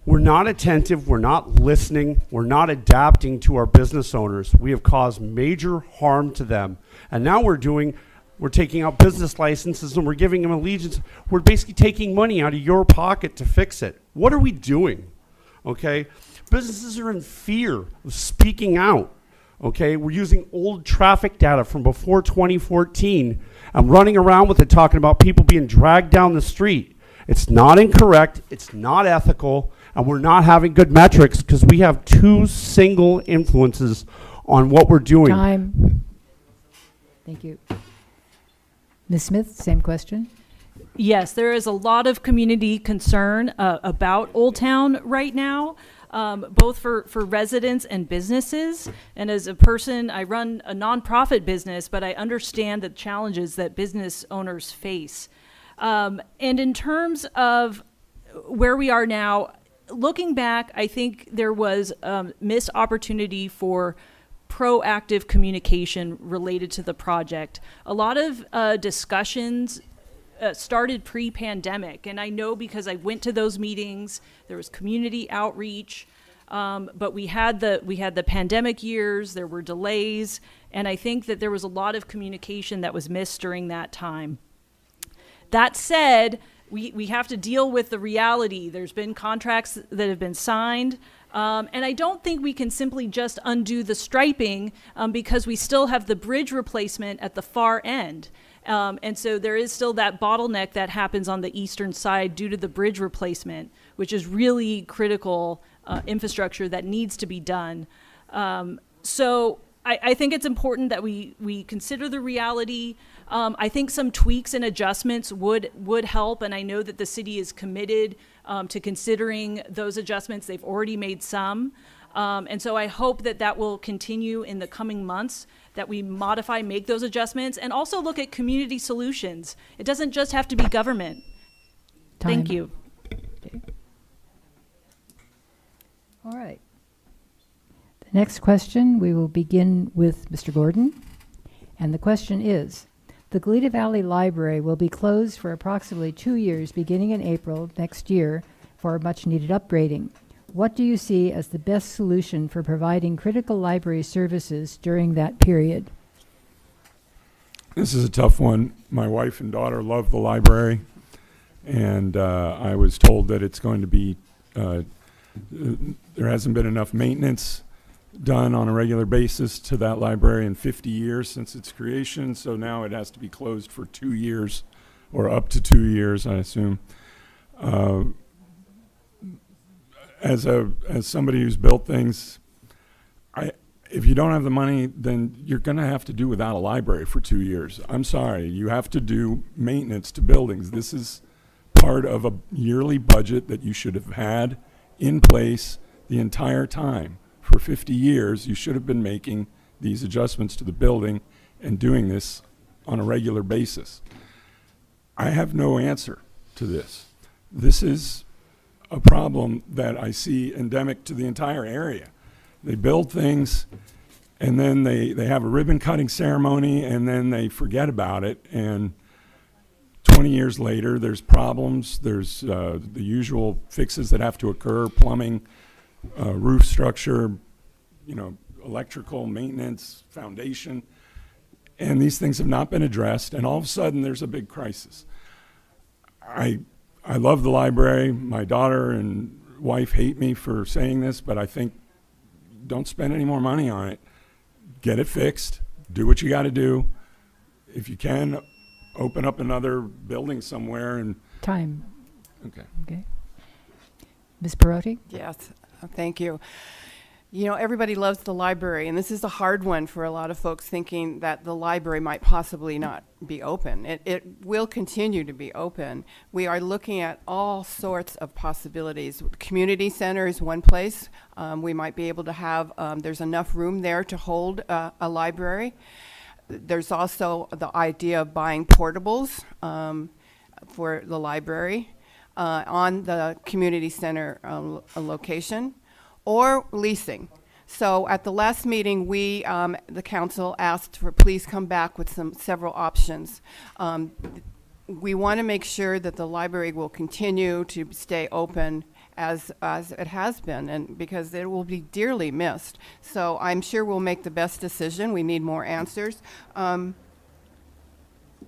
We're not attentive, we're not listening, we're not adapting to our business owners. We have caused major harm to them. And now we're taking out business licenses and we're giving them allegiance. We're basically taking money out of your pocket to fix it. What are we doing? Okay? Businesses are in fear of speaking out. Okay? We're using old traffic data from before 2014. I'm running around with it talking about people being dragged down the street. It's not incorrect, it's not ethical, and we're not having good metrics because we have 2 single influences on what we're doing. Time. Thank you. Ms. Smith, same question. Yes, there is a lot of community concern about Old Town right now, both for residents and businesses. And as a person, I run a nonprofit business, but I understand the challenges that business owners face. And in terms of where we are now, looking back, I think there was missed opportunity for proactive communication related to the project. A lot of discussions started pre-pandemic, and I know because I went to those meetings. There was community outreach, but we had the pandemic years. There were delays, and I think that there was a lot of communication that was missed during that time. That said, we have to deal with the reality. There's been contracts that have been signed. And I don't think we can simply just undo the striping because we still have the bridge replacement at the far end. And so there is still that bottleneck that happens on the eastern side due to the bridge replacement, which is really critical infrastructure that needs to be done. So I think it's important that we consider the reality. I think some tweaks and adjustments would help, and I know that the city is committed to considering those adjustments. They've already made some. And so I hope that will continue in the coming months, that we make those adjustments, and also look at community solutions. It doesn't just have to be government. Time. Thank you. Okay. All right. The next question, we will begin with Mr. Gordon. And the question is, the Goleta Valley Library will be closed for approximately 2 years beginning in April next year for much needed upgrading. What do you see as the best solution for providing critical library services during that period? This is a tough one. My wife and daughter love the library, and I was told that it's going to be, there hasn't been enough maintenance done on a regular basis to that library in 50 years since its creation, so now it has to be closed for 2 years, or up to 2 years, I assume. As somebody who's built things, if you don't have the money, then you're going to have to do without a library for 2 years. I'm sorry, you have to do maintenance to buildings. This is part of a yearly budget that you should have had in place the entire time. For 50 years, you should have been making these adjustments to the building and doing this on a regular basis. I have no answer to this. This is a problem that I see endemic to the entire area. They build things, and then they have a ribbon cutting ceremony, and then they forget about it. And 20 years later, there's problems. There's the usual fixes that have to occur: plumbing, roof structure, electrical maintenance, foundation. And these things have not been addressed. And all of a sudden, there's a big crisis. I love the library. My daughter and wife hate me for saying this, but I think don't spend any more money on it. Get it fixed. Do what you got to do. If you can, open up another building somewhere. And Time. Okay. Ms. Perotti? Yes, thank you. Everybody loves the library, and this is a hard one for a lot of folks thinking that the library might possibly not be open. It will continue to be open. We are looking at all sorts of possibilities. Community center is one place. We might be able to have, there's enough room there to hold a library. There's also the idea of buying portables for the library on the community center location, or leasing. So at the last meeting, we, the council, asked for please come back with several options. We want to make sure that the library will continue to stay open as it has been, and because it will be dearly missed. So I'm sure we'll make the best decision. We need more answers.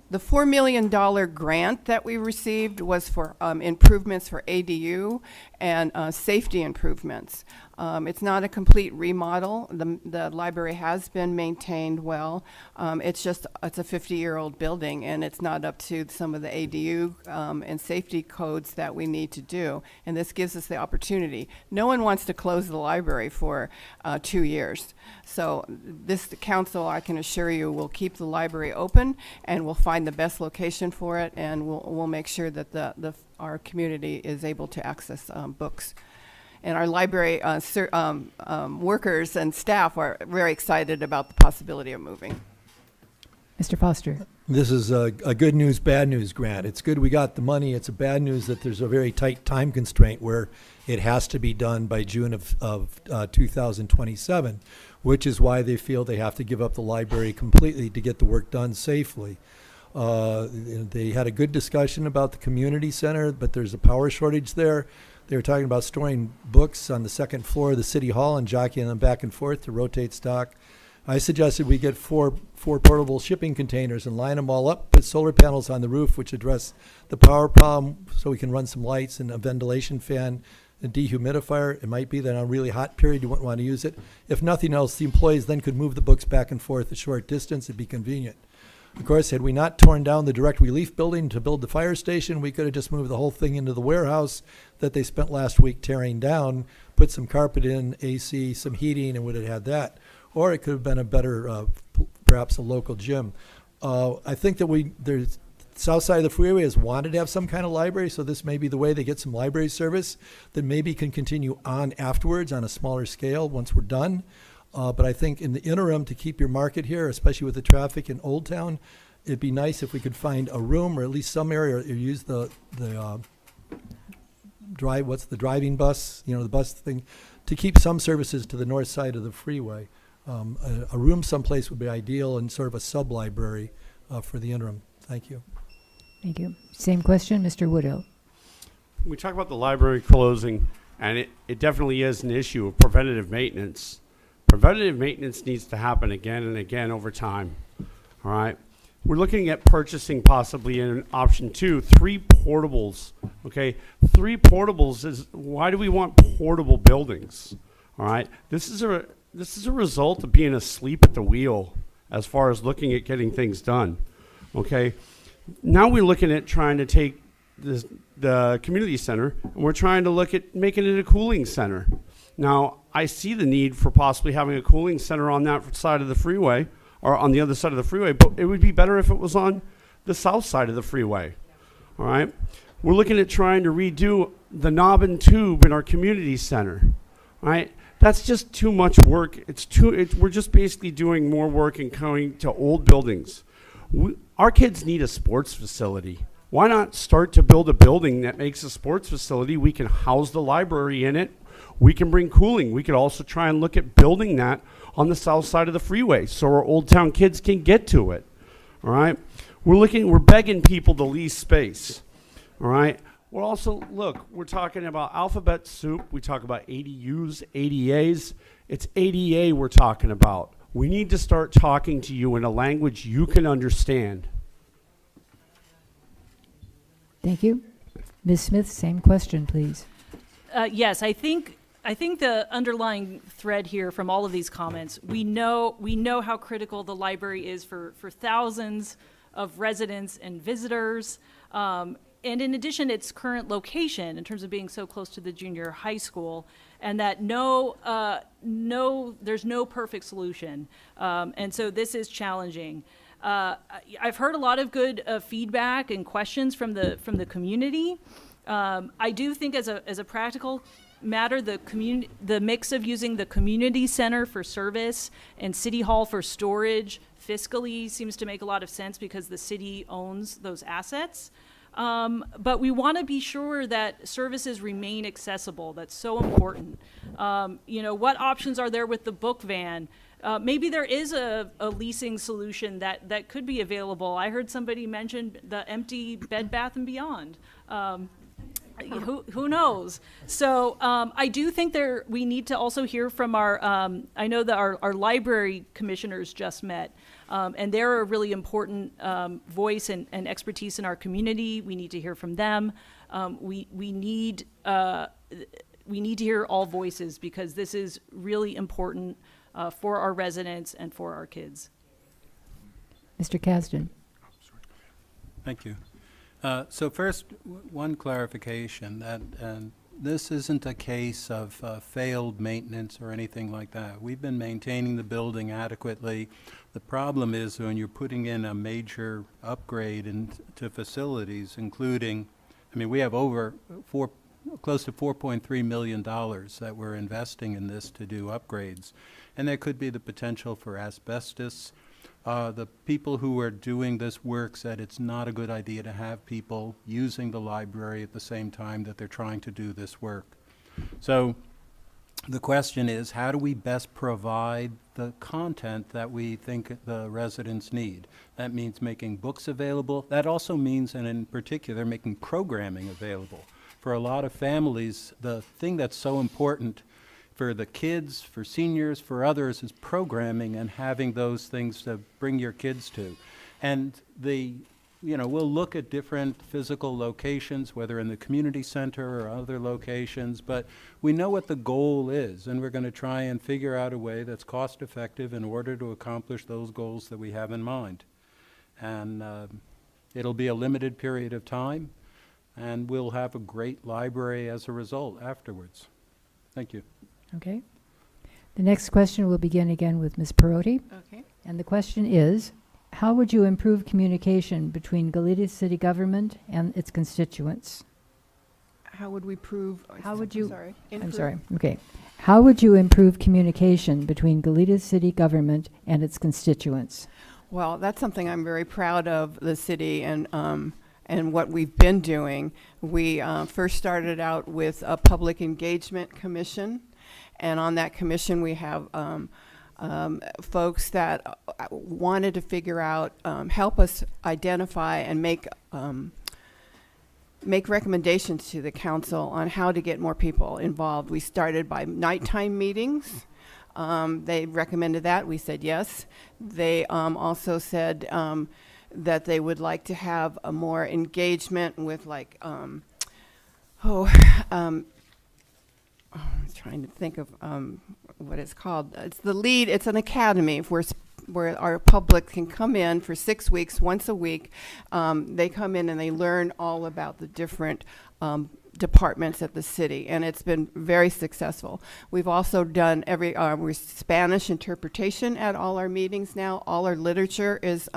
The $4 million grant that we received was for improvements for ADU and safety improvements. It's not a complete remodel. The library has been maintained well. It's a 50-year-old building, and it's not up to some of the ADU and safety codes that we need to do. And this gives us the opportunity. No one wants to close the library for 2 years. So this council, I can assure you, will keep the library open, and we'll find the best location for it, and we'll make sure that our community is able to access books. And our library workers and staff are very excited about the possibility of moving. Mr. Foster? This is a good news, bad news grant. It's good we got the money. It's a bad news that there's a very tight time constraint where it has to be done by June of 2027, which is why they feel they have to give up the library completely to get the work done safely. They had a good discussion about the community center, but there's a power shortage there. They were talking about storing books on the second floor of the city hall and jockeying them back and forth to rotate stock. I suggested we get four portable shipping containers and line them all up, put solar panels on the roof, which address the power problem, so we can run some lights and a ventilation fan, a dehumidifier. It might be that on a really hot period you wouldn't want to use it. If nothing else, the employees then could move the books back and forth a short distance. It'd be convenient. Of course, had we not torn down the direct relief building to build the fire station, we could have just moved the whole thing into the warehouse that they spent last week tearing down, put some carpet in, AC, some heating, and would have had that. Or it could have been a better, perhaps a local gym. I think that there's south side of the freeway has wanted to have some kind of library, so this may be the way they get some library service that maybe can continue on afterwards on a smaller scale once we're done. But I think in the interim, to keep your market here, especially with the traffic in Old Town, it'd be nice if we could find a room or at least some area, or use the driving bus, the bus thing, to keep some services to the north side of the freeway. A room someplace would be ideal, and sort of a sub-library for the interim. Thank you. Thank you. Same question, Mr. Woodhill. we talk about the library closing, and it definitely is an issue of preventative maintenance. Preventative maintenance needs to happen again and again over time. All right. We're looking at purchasing possibly in option 2, 3 portables. Okay, 3 portables is, why do we want portable buildings? All right, this is a result of being asleep at the wheel as far as looking at getting things done. Okay, now we're looking at trying to take the community center, and we're trying to look at making it a cooling center. Now, I see the need for possibly having a cooling center on that side of the freeway, or on the other side of the freeway, but it would be better if it was on the south side of the freeway. All right, we're looking at trying to redo the knob and tube in our community center. All right, that's just too much work. We're just basically doing more work and going to old buildings. Our kids need a sports facility. Why not start to build a building that makes a sports facility? We can house the library in it. We can bring cooling. We could also try and look at building that on the south side of the freeway so our Old Town kids can get to it. All right, we're begging people to lease space. All right, we're also, we're talking about alphabet soup. We talk about ADUs, ADAs. It's ADA we're talking about. We need to start talking to you in a language you can understand. Thank you. Ms. Smith, same question, please. Yes, I think the underlying thread here from all of these comments, we know how critical the library is for thousands of residents and visitors. And in addition, its current location in terms of being so close to the junior high school, and that there's no perfect solution. And so this is challenging. I've heard a lot of good feedback and questions from the community. I do think as a practical matter, the mix of using the community center for service and city hall for storage fiscally seems to make a lot of sense because the city owns those assets. But we want to be sure that services remain accessible. That's so important. What options are there with the book van? Maybe there is a leasing solution that could be available. I heard somebody mention the empty Bed Bath & Beyond. Who knows? So I do think we need to also hear from I know that our library commissioners just met, and they're a really important voice and expertise in our community. We need to hear from them. We need to hear all voices because this is really important for our residents and for our kids. Mr. Kasdan. Thank you. So first, one clarification that this isn't a case of failed maintenance or anything like that. We've been maintaining the building adequately. The problem is when you're putting in a major upgrade into facilities, including, we have close to $4.3 million that we're investing in this to do upgrades. And there could be the potential for asbestos. The people who are doing this work said it's not a good idea to have people using the library at the same time that they're trying to do this work. So the question is, how do we best provide the content that we think the residents need? That means making books available. That also means, and in particular, making programming available. For a lot of families, the thing that's so important for the kids, for seniors, for others, is programming and having those things to bring your kids to. And we'll look at different physical locations, whether in the community center or other locations, but we know what the goal is, and we're going to try and figure out a way that's cost effective in order to accomplish those goals that we have in mind. And it'll be a limited period of time, and we'll have a great library as a result afterwards. Thank you. Okay. The next question will begin again with Ms. Perotti. Okay. And the question is, how would you improve communication between Goleta city government and its constituents? How would we prove? How would you? Sorry. I'm sorry. Okay. How would you improve communication between Goleta city government and its constituents? Well, that's something I'm very proud of the city and what we've been doing. We first started out with a public engagement commission, and on that commission we have folks that wanted to figure out, help us identify and make make recommendations to the council on how to get more people involved. We started by nighttime meetings. They recommended that. We said yes. They also said that they would like to have a more engagement with like, I'm trying to think of what it's called. It's the LEAD. It's an academy where our public can come in for 6 weeks, once a week. They come in and they learn all about the different departments at the city, and it's been very successful. We've also done Spanish interpretation at all our meetings now. All our literature is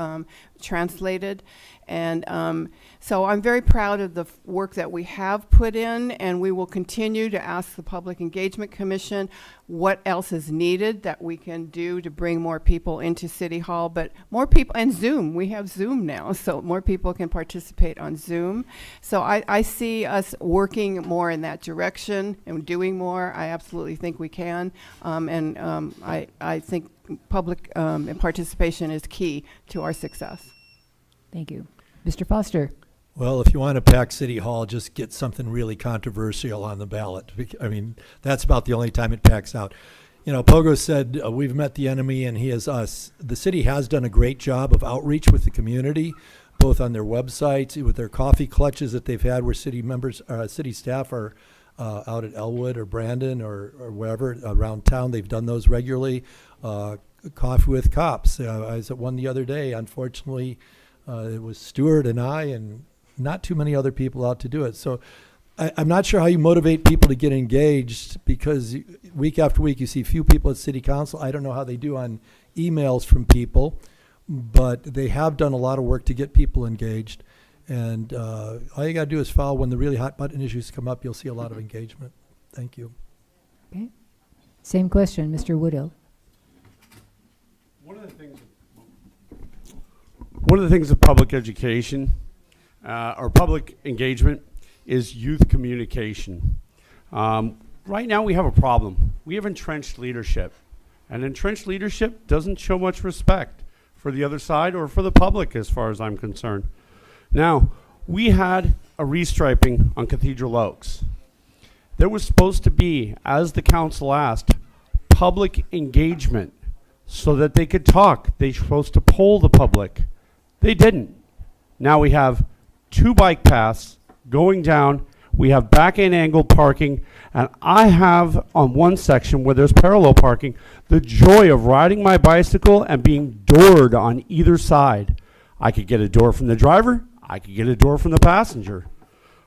translated, and so I'm very proud of the work that we have put in, and we will continue to ask the Public Engagement Commission what else is needed that we can do to bring more people into City Hall, but more people, and Zoom. We have Zoom now, so more people can participate on Zoom. So I see us working more in that direction and doing more. I absolutely think we can, I think public participation is key to our success. Thank you. Mr. Foster. Well, if you want to pack City Hall, just get something really controversial on the ballot. I mean, that's about the only time it packs out. You know, Pogo said, we've met the enemy and he is us. The city has done a great job of outreach with the community, both on their websites, with their coffee clutches that they've had where city members, city staff are out at Elwood or Brandon or wherever around town. They've done those regularly. Coffee with Cops. I was at one the other day. Unfortunately, it was Stuart and I and not too many other people out to do it. So I'm not sure how you motivate people to get engaged, because week after week you see few people at City Council. I don't know how they do on emails from people, but they have done a lot of work to get people engaged. And all you got to do is follow. When the really hot button issues come up, you'll see a lot of engagement. Thank you. Okay. Same question, Mr. Woodill. One of the things of public education or public engagement is youth communication. Right now we have a problem. We have entrenched leadership, and entrenched leadership doesn't show much respect for the other side or for the public, as far as I'm concerned. Now, we had a restriping on Cathedral Oaks. There was supposed to be, as the council asked, public engagement so that they could talk. They're supposed to poll the public. They didn't. Now we have 2 bike paths going down. We have back-end angle parking, and I have on one section where there's parallel parking the joy of riding my bicycle and being doored on either side. I could get a door from the driver. I could get a door from the passenger.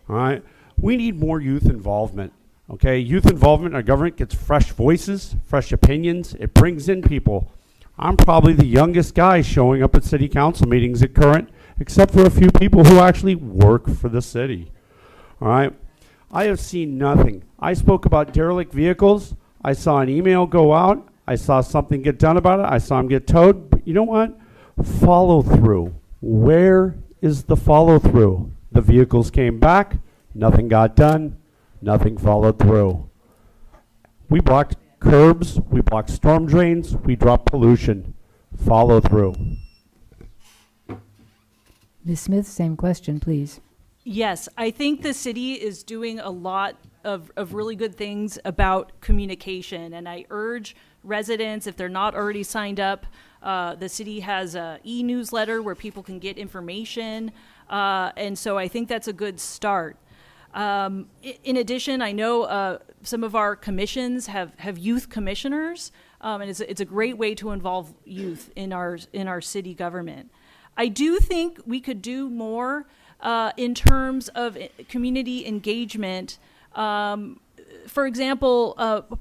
All right. We need more youth involvement. Okay. Youth involvement in our government gets fresh voices, fresh opinions. It brings in people. I'm probably the youngest guy showing up at city council meetings at current, except for a few people who actually work for the city. All right. I have seen nothing. I spoke about derelict vehicles. I saw an email go out. I saw something get done about it. I saw them get towed. But you know what? Follow through. Where is the follow through? The vehicles came back. Nothing got done. Nothing followed through. We blocked curbs. We blocked storm drains. We dropped pollution. Follow through. Ms. Smith, same question, please. Yes, I think the city is doing a lot of really good things about communication, and I urge residents, if they're not already signed up, the city has a e-newsletter where people can get information, and so I think that's a good start. In addition, I know some of our commissions have youth commissioners, and it's a great way to involve youth in our city government. I do think we could do more in terms of community engagement. For example,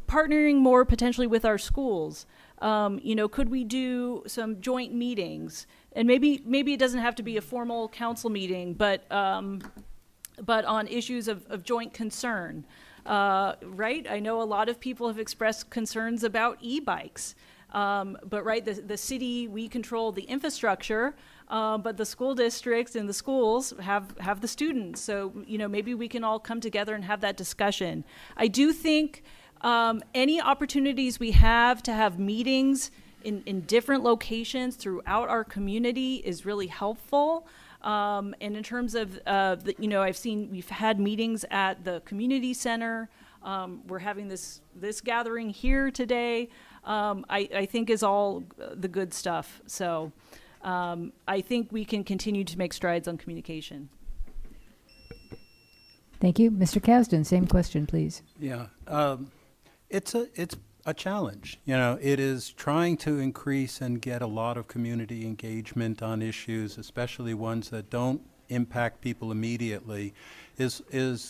partnering more potentially with our schools. Could we do some joint meetings? And maybe it doesn't have to be a formal council meeting, but on issues of joint concern, right? I know a lot of people have expressed concerns about e-bikes, but right, the city, we control the infrastructure, but the school districts and the schools have the students. So, maybe we can all come together and have that discussion. I do think any opportunities we have to have meetings in different locations throughout our community is really helpful. And in terms of, we've had meetings at the community center. We're having this gathering here today. I think is all the good stuff. So I think we can continue to make strides on communication. Thank you. Mr. Kasdan, same question, please. Yeah, it's a challenge. You know, it is trying to increase and get a lot of community engagement on issues, especially ones that don't impact people immediately,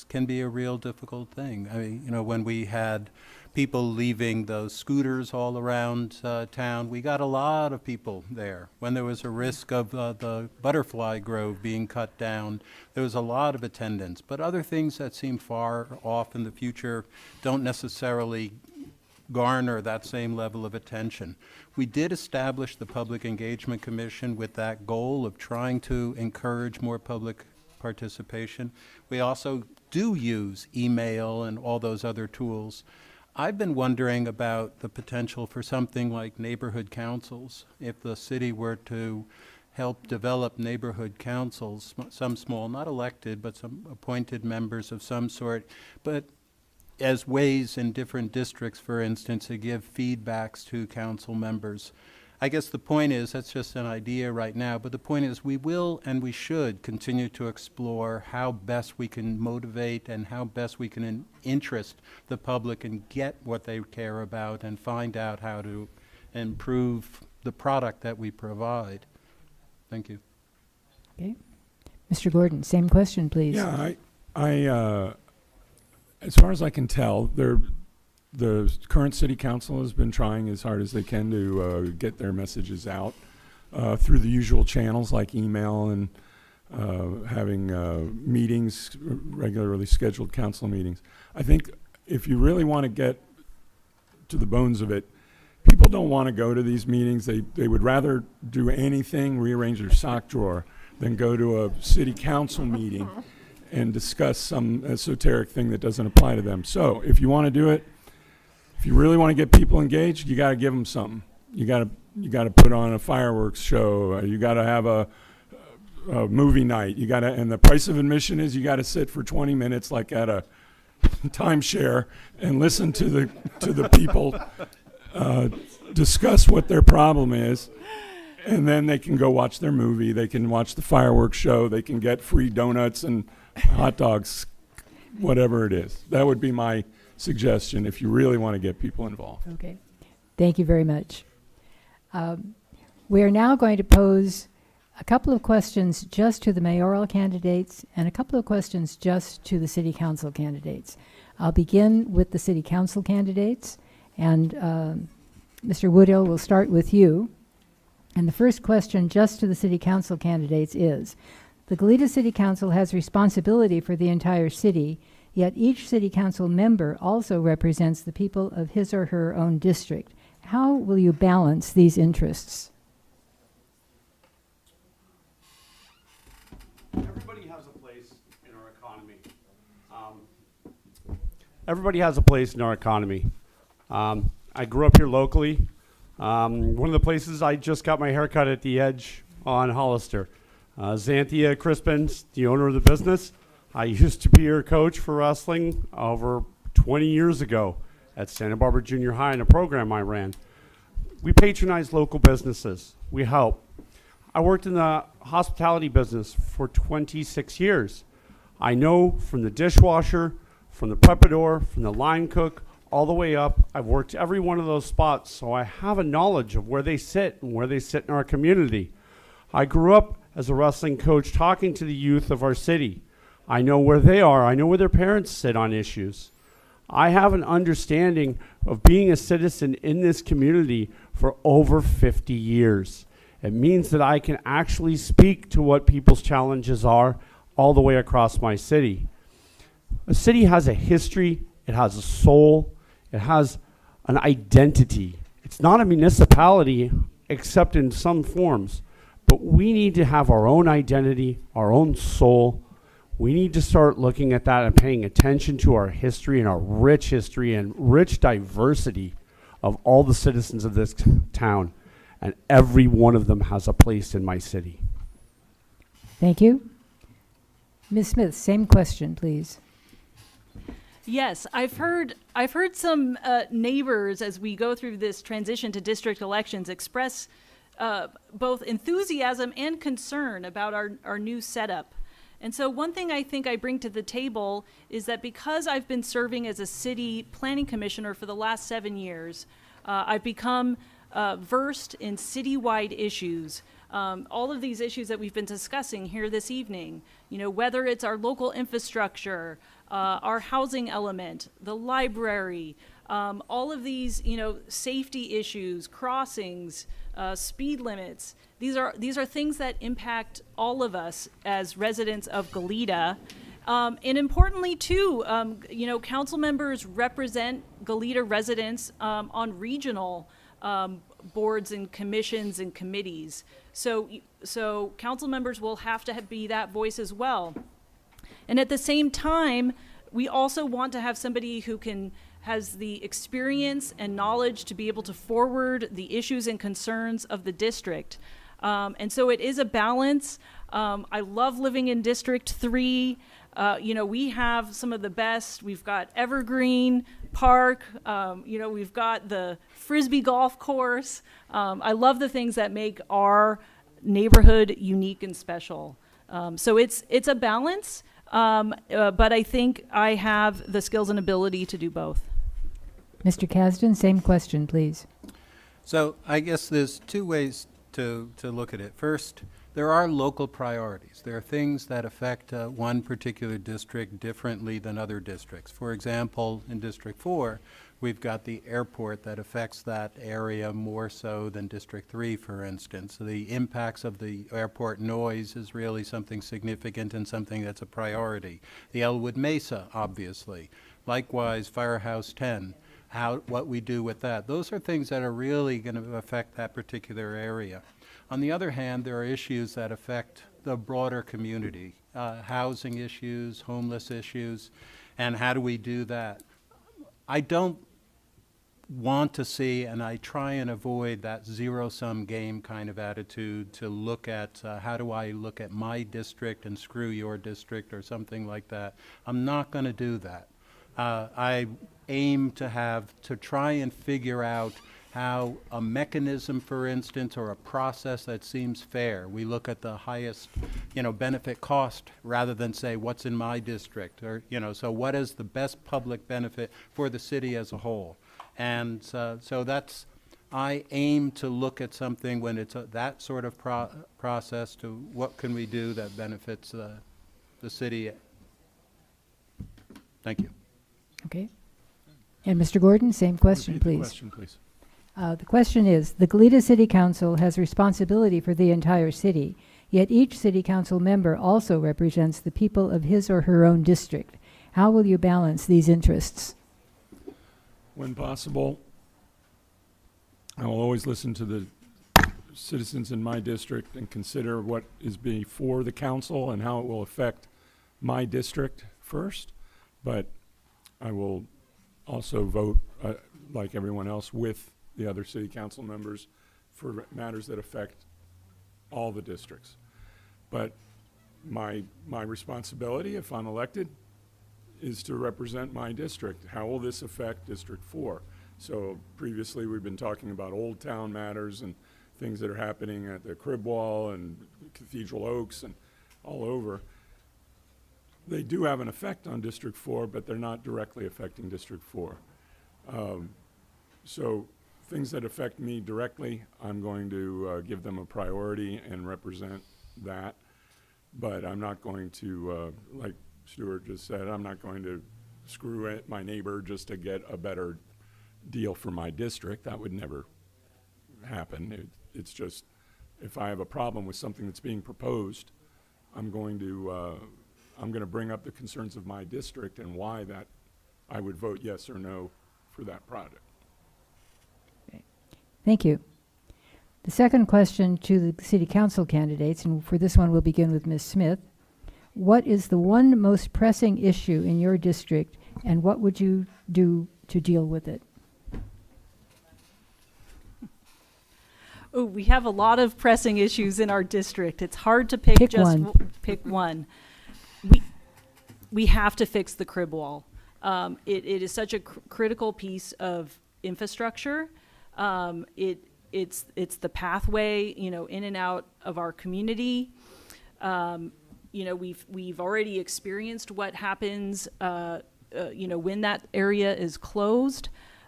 can be a real difficult thing. I mean, you know, when we had people leaving those scooters all around town, we got a lot of people there. When there was a risk of the butterfly grove being cut down, there was a lot of attendance. But other things that seem far off in the future don't necessarily garner that same level of attention. We did establish the Public Engagement Commission with that goal of trying to encourage more public participation. We also do use email and all those other tools. I've been wondering about the potential for something like neighborhood councils. If the city were to help develop neighborhood councils, some small, not elected, but some appointed members of some sort, but as ways in different districts, for instance, to give feedbacks to council members. I guess the point is, that's just an idea right now, but the point is we will and we should continue to explore how best we can motivate and how best we can interest the public and get what they care about and find out how to improve the product that we provide. Thank you. Okay. Mr. Gordon, same question, please. Yeah, I as far as I can tell, the current city council has been trying as hard as they can to get their messages out through the usual channels like email and having meetings, regularly scheduled council meetings. I think if you really want to get to the bones of it, people don't want to go to these meetings. They would rather do anything, rearrange their sock drawer, than go to a city council meeting and discuss some esoteric thing that doesn't apply to them. So if you want to do it, if you really want to get people engaged, you got to give them something. You got to put on a fireworks show. You got to have a movie night. You got to, and the price of admission is you got to sit for 20 minutes like at a timeshare and listen to the people discuss what their problem is. And then they can go watch their movie. They can watch the fireworks show. They can get free donuts and hot dogs, whatever it is. That would be my suggestion if you really want to get people involved. Okay. Thank you very much. We are now going to pose a couple of questions just to the mayoral candidates and a couple of questions just to the city council candidates. I'll begin with the city council candidates, and Mr. Woodhill, will start with you. And the first question just to the city council candidates is, the Goleta City Council has responsibility for the entire city, yet each city council member also represents the people of his or her own district. How will you balance these interests? Everybody has a place in our economy. Everybody has a place in our economy. I grew up here locally. One of the places I just got my haircut at the Edge on Hollister. Xanthia Crispin's the owner of the business. I used to be her coach for wrestling over 20 years ago at Santa Barbara Junior High in a program I ran. We patronize local businesses. We help. I worked in the hospitality business for 26 years. I know from the dishwasher, from the preparador, from the line cook, all the way up. I've worked every one of those spots, so I have a knowledge of where they sit and where they sit in our community. I grew up as a wrestling coach talking to the youth of our city. I know where they are. I know where their parents sit on issues. I have an understanding of being a citizen in this community for over 50 years. It means that I can actually speak to what people's challenges are all the way across my city. A city has a history, it has a soul, it has an identity. It's not a municipality except in some forms, but we need to have our own identity, our own soul. We need to start looking at that and paying attention to our history and our rich history and rich diversity of all the citizens of this town. And every one of them has a place in my city. Thank you. Ms. Smith, same question, please. Yes, I've heard some neighbors as we go through this transition to district elections express both enthusiasm and concern about our new setup. And so one thing I think I bring to the table is that because I've been serving as a city planning commissioner for the last 7 years, I've become versed in citywide issues. All of these issues that we've been discussing here this evening, whether it's our local infrastructure, our housing element, the library, all of these, safety issues, crossings, speed limits. These are things that impact all of us as residents of Goleta. And importantly, too, council members represent Goleta residents on regional boards and commissions and committees. So council members will have to be that voice as well. And at the same time, we also want to have somebody who has the experience and knowledge to be able to forward the issues and concerns of the district. And so it is a balance. I love living in District 3. We have some of the best. We've got Evergreen Park. We've got the Frisbee golf course. I love the things that make our neighborhood unique and special. So it's a balance, but I think I have the skills and ability to do both. Mr. Kasdan, same question, please. So I guess there's two ways to look at it. First, there are local priorities. There are things that affect one particular district differently than other districts. For example, in District 4, we've got the airport that affects that area more so than District 3, for instance. So the impacts of the airport noise is really something significant and something that's a priority. The Elwood Mesa, obviously. Likewise, Firehouse 10. What we do with that. Those are things that are really going to affect that particular area. On the other hand, there are issues that affect the broader community, housing issues, homeless issues, and how do we do that? I don't want to see, and I try and avoid that zero-sum game kind of attitude to look at how do I look at my district and screw your district or something like that. I'm not going to do that. I aim to try and figure out how a mechanism, for instance, or a process that seems fair. We look at the highest, benefit cost rather than say what's in my district, or so what is the best public benefit for the city as a whole. And so that's, I aim to look at something when it's that sort of process to what can we do that benefits the city. Thank you. Okay. And Mr. Gordon, same question, Repeat please. the question, please. The question is, the Goleta City Council has responsibility for the entire city, yet each city council member also represents the people of his or her own district. How will you balance these interests? When possible, I will always listen to the citizens in my district and consider what is before the council and how it will affect my district first, but I will also vote, like everyone else, with the other city council members for matters that affect all the districts. But my responsibility, if I'm elected, is to represent my district. How will this affect District 4? So previously we've been talking about Old Town matters and things that are happening at the Crib Wall and Cathedral Oaks and all over. They do have an effect on District 4, but they're not directly affecting District 4. So things that affect me directly, I'm going to give them a priority and represent that. But I'm not going to, like Stuart just said, I'm not going to screw my neighbor just to get a better deal for my district. That would never happen. It's just, if I have a problem with something that's being proposed, I'm going to bring up the concerns of my district and why that I would vote yes or no for that project. Okay. Thank you. The second question to the city council candidates, and for this one we'll begin with Ms. Smith. What is the one most pressing issue in your district, and what would you do to deal with it? Oh, we have a lot of pressing issues in our district. It's hard to pick, Pick just one. pick one. We have to fix the crib wall. It is such a critical piece of infrastructure. It's the pathway, in and out of our community. We've already experienced what happens, when that area is closed.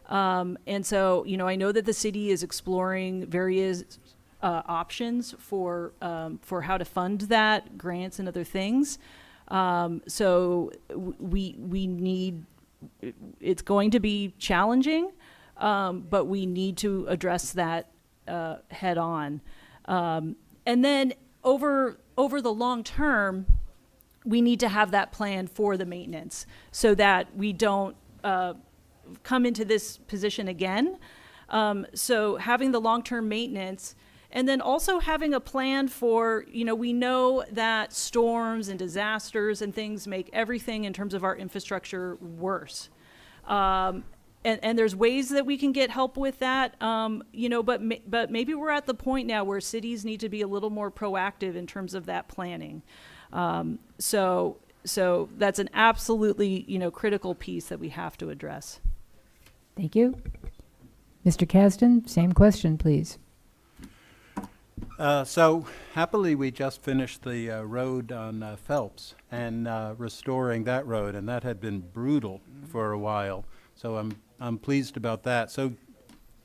And so, I know that the city is exploring various options for how to fund that, grants and other things. So we need, it's going to be challenging, but we need to address that head on. And then over the long term, we need to have that plan for the maintenance so that we don't come into this position again. So having the long-term maintenance, and then also having a plan for, we know that storms and disasters and things make everything in terms of our infrastructure worse. And there's ways that we can get help with that, but maybe we're at the point now where cities need to be a little more proactive in terms of that planning. So that's an absolutely, critical piece that we have to address. Thank you. Mr. Kasdan, same question, please. So happily, we just finished the road on Phelps and restoring that road, and that had been brutal for a while. So I'm pleased about that. So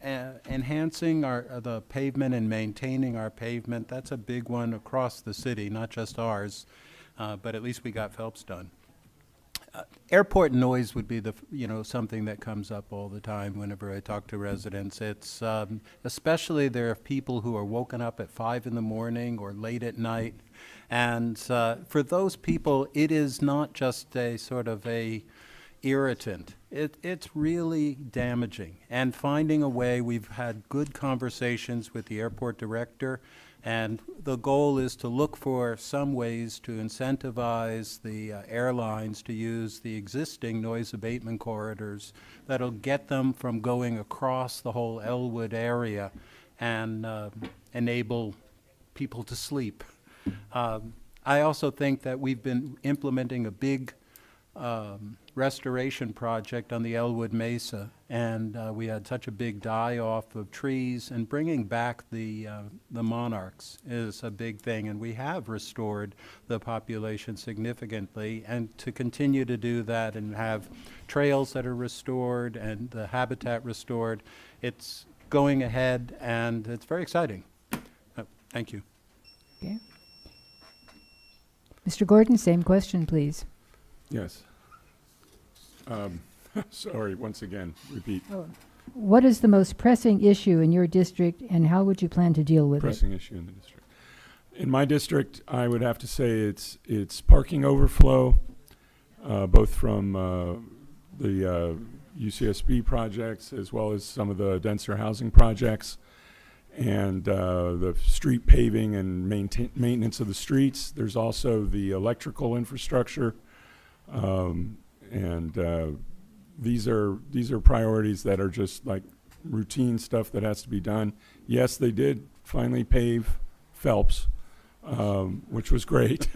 enhancing the pavement and maintaining our pavement, that's a big one across the city, not just ours, but at least we got Phelps done. Airport noise would be something that comes up all the time whenever I talk to residents. It's especially there are people who are woken up at 5 in the morning or late at night, and for those people, it is not just a sort of a irritant. It's really damaging. And finding a way, we've had good conversations with the airport director, and the goal is to look for some ways to incentivize the airlines to use the existing noise abatement corridors that'll get them from going across the whole Elwood area and enable people to sleep. I also think that we've been implementing a big restoration project on the Elwood Mesa, and we had such a big die-off of trees, and bringing back the monarchs is a big thing, and we have restored the population significantly, and to continue to do that and have trails that are restored and the habitat restored, it's going ahead, and it's very exciting. Thank you. Okay. Mr. Gordon, same question, please. Yes. Sorry, once again, repeat. What is the most pressing issue in your district, and how would you plan to deal with Pressing issue in the district. In my district, I would have to say it's parking overflow, both from the UCSB projects as well as some of the denser housing projects, and the street paving and maintenance of the streets. There's also the electrical infrastructure. These are priorities that are just like routine stuff that has to be done. Yes, they did finally pave Phelps, which was great.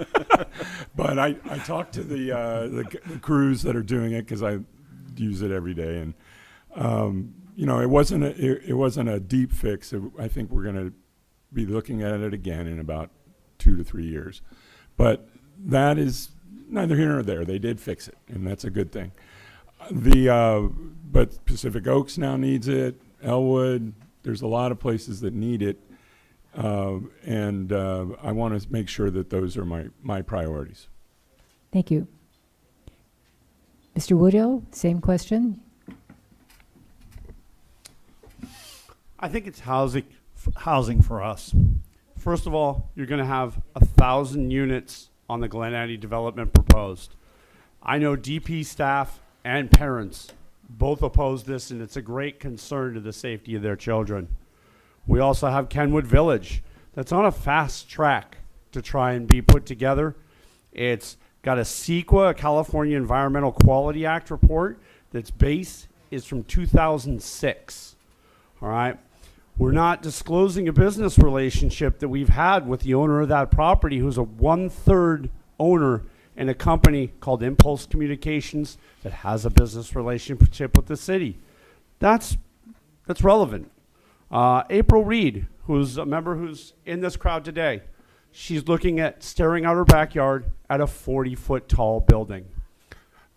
But I talked to the crews that are doing it because I use it every day, and it wasn't a deep fix. I think we're going to be looking at it again in about 2 to 3 years. But that is neither here nor there. They did fix it, and that's a good thing. But Pacific Oaks now needs it. Elwood, there's a lot of places that need it, and I want to make sure that those are my priorities. Thank you. Mr. Woodhill, same question. I think it's housing for us. First of all, you're going to have 1,000 units on the Glen Eddy development proposed. I know DP staff and parents both oppose this, and it's a great concern to the safety of their children. We also have Kenwood Village that's on a fast track to try and be put together. It's got a CEQA, a California Environmental Quality Act report, that's base is from 2006. All right. We're not disclosing a business relationship that we've had with the owner of that property, who's a 1/3 owner in a company called Impulse Communications that has a business relationship with the city. That's relevant. April Reed, who's a member who's in this crowd today, she's looking at staring out her backyard at a 40-foot tall building.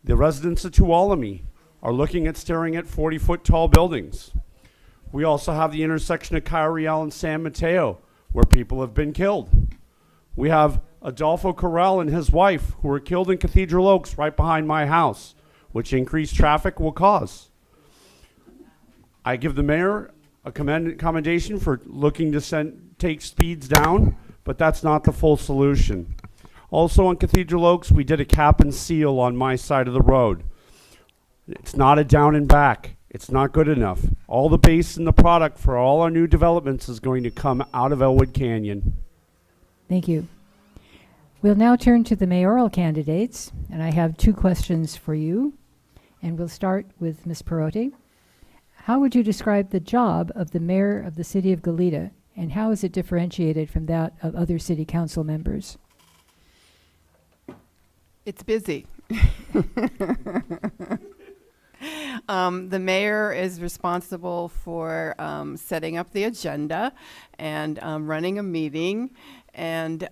The residents of Tuolumne are looking at staring at 40-foot tall buildings. We also have the intersection of Kyriel and San Mateo, where people have been killed. We have Adolfo Corral and his wife, who were killed in Cathedral Oaks right behind my house, which increased traffic will cause. I give the mayor a commendation for looking to take speeds down, but that's not the full solution. Also on Cathedral Oaks, we did a cap and seal on my side of the road. It's not a down and back. It's not good enough. All the base and the product for all our new developments is going to come out of Elwood Canyon. Thank you. We'll now turn to the mayoral candidates, and I have 2 questions for you. And we'll start with Ms. Perotti. How would you describe the job of the mayor of the city of Goleta, and how is it differentiated from that of other city council members? It's busy. The mayor is responsible for setting up the agenda and running a meeting and,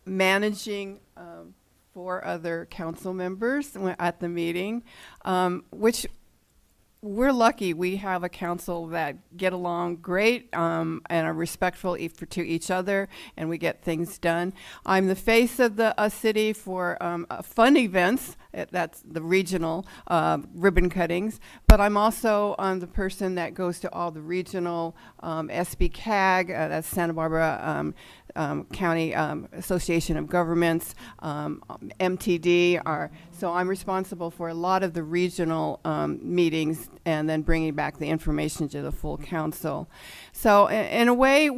managing 4 other council members at the meeting, which we're lucky we have a council that get along great and are respectful to each other, and we get things done. I'm the face of the city for fun events. That's the regional ribbon cuttings, but I'm also the person that goes to all the regional SBCAG, that's Santa Barbara County Association of Governments, MTD. So I'm responsible for a lot of the regional meetings and then bringing back the information to the full council. So in a way,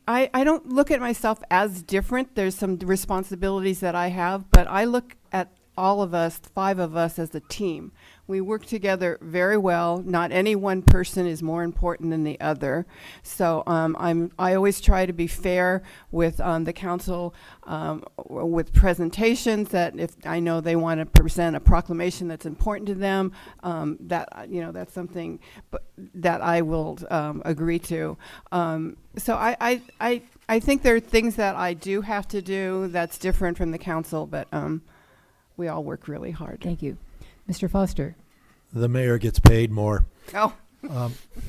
I don't look at myself as different. There's some responsibilities that I have, but I look at all of us, 5 of us, as a team. We work together very well. Not any one person is more important than the other. So I always try to be fair with the council with presentations, that if I know they want to present a proclamation that's important to them, that's something that I will agree to. So I think there are things that I do have to do that's different from the council, but we all work really hard. Thank you. Mr. Foster. The mayor gets paid more. Oh.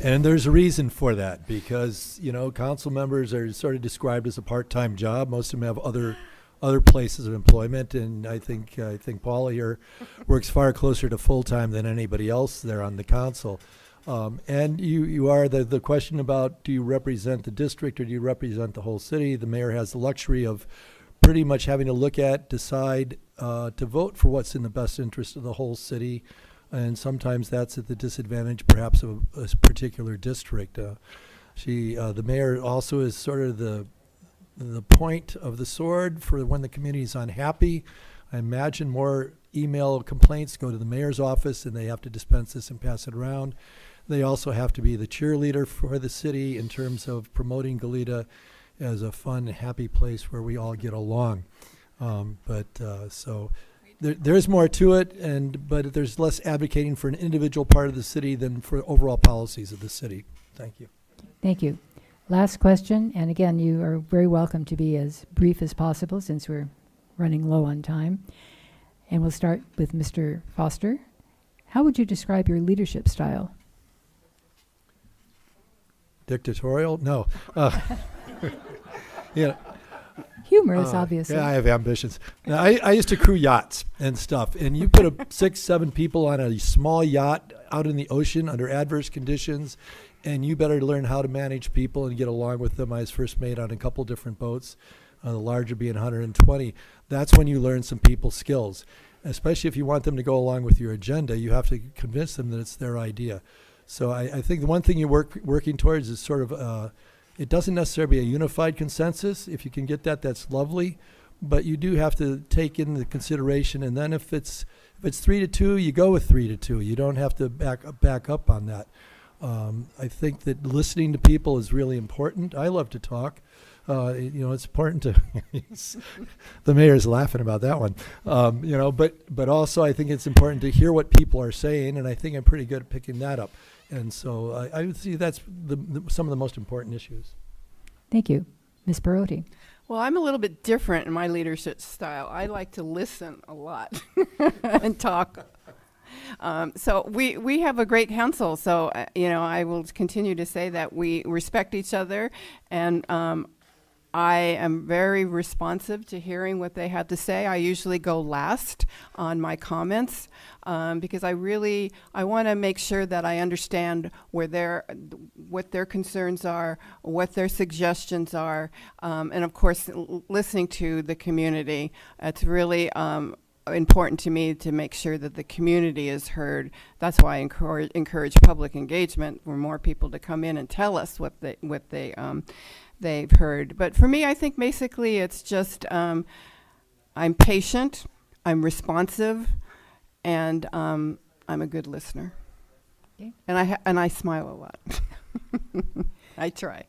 And there's a reason for that, because, council members are sort of described as a part-time job. Most of them have other places of employment, and I think Paula here works far closer to full-time than anybody else there on the council. And you are the question about, do you represent the district or do you represent the whole city? The mayor has the luxury of pretty much having to look at, decide, to vote for what's in the best interest of the whole city, and sometimes that's at the disadvantage perhaps of a particular district. The mayor also is sort of the point of the sword for when the community is unhappy. I imagine more email complaints go to the mayor's office, and they have to dispense this and pass it around. They also have to be the cheerleader for the city in terms of promoting Goleta as a fun, happy place where we all get along. So there's more to it, but there's less advocating for an individual part of the city than for overall policies of the city. Thank you. Thank you. Last question, and again, you are very welcome to be as brief as possible since we're running low on time. And we'll start with Mr. Foster. How would you describe your leadership style? Dictatorial? No. Humorous, obviously. Yeah, I have ambitions. Now, I used to crew yachts and stuff, and you put 6, 7 people on a small yacht out in the ocean under adverse conditions, and you better learn how to manage people and get along with them. I was first mate on a couple different boats, the larger being 120. That's when you learn some people skills, especially if you want them to go along with your agenda. You have to convince them that it's their idea. So I think the one thing you're working towards is sort of it doesn't necessarily be a unified consensus. If you can get that, that's lovely. But you do have to take in the consideration, and then if it's 3-2, you go with 3-2. You don't have to back up on that. I think that listening to people is really important. I love to talk. It's important to. The mayor's laughing about that one. But also I think it's important to hear what people are saying, and I think I'm pretty good at picking that up. And so I would see that's some of the most important issues. Thank you. Ms. Perotti. Well, I'm a little bit different in my leadership style. I like to listen a lot and talk. So we have a great council. So, I will continue to say that we respect each other, and I am very responsive to hearing what they have to say. I usually go last on my comments because I want to make sure that I understand what their concerns are, what their suggestions are, and of course, listening to the community. It's really important to me to make sure that the community is heard. That's why I encourage public engagement for more people to come in and tell us what they've heard. But for me, I think basically it's just I'm patient, I'm responsive, and I'm a good listener. Okay. And I smile a lot. I try.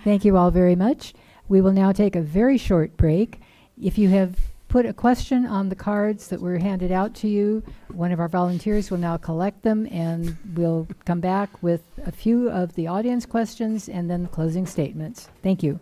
Thank you all very much. We will now take a very short break. If you have put a question on the cards that were handed out to you, one of our volunteers will now collect them, and we'll come back with a few of the audience questions and then closing statements. Thank you.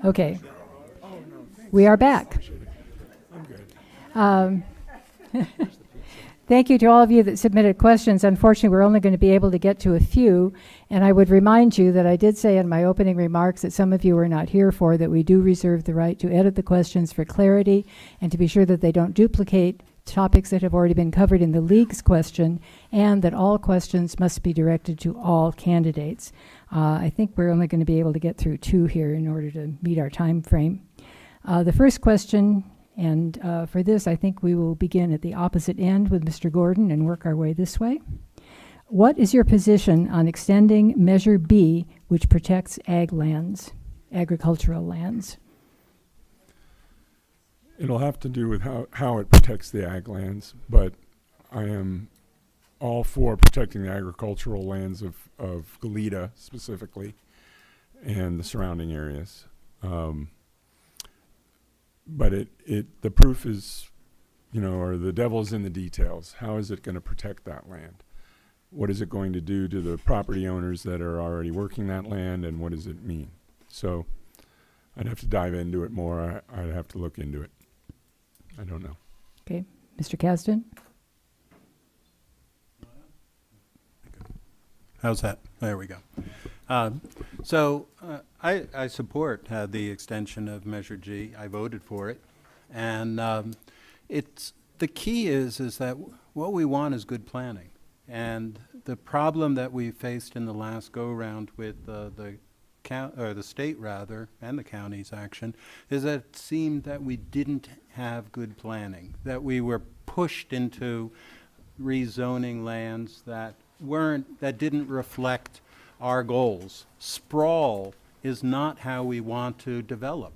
Okay. We are back. Thank you to all of you that submitted questions. Unfortunately, we're only going to be able to get to a few, and I would remind you that I did say in my opening remarks that some of you are not here for, that we do reserve the right to edit the questions for clarity and to be sure that they don't duplicate topics that have already been covered in the League's question, and that all questions must be directed to all candidates. I think we're only going to be able to get through 2 here in order to meet our time frame. The first question, and for this I think we will begin at the opposite end with Mr. Gordon and work our way this way. What is your position on extending Measure B, which protects ag lands, agricultural lands? It'll have to do with how it protects the ag lands, but I am all for protecting the agricultural lands of Goleta specifically and the surrounding areas. But the proof is, or the devil's in the details. How is it going to protect that land? What is it going to do to the property owners that are already working that land, and what does it mean? So I'd have to dive into it more. I'd have to look into it. I don't know. Okay. Mr. Kasdan? How's that? There we go. I support the extension of Measure G. I voted for it. And the key is that what we want is good planning. And the problem that we faced in the last go-round with the state and the county's action, is that it seemed that we didn't have good planning, that we were pushed into rezoning lands that didn't reflect our goals. Sprawl is not how we want to develop.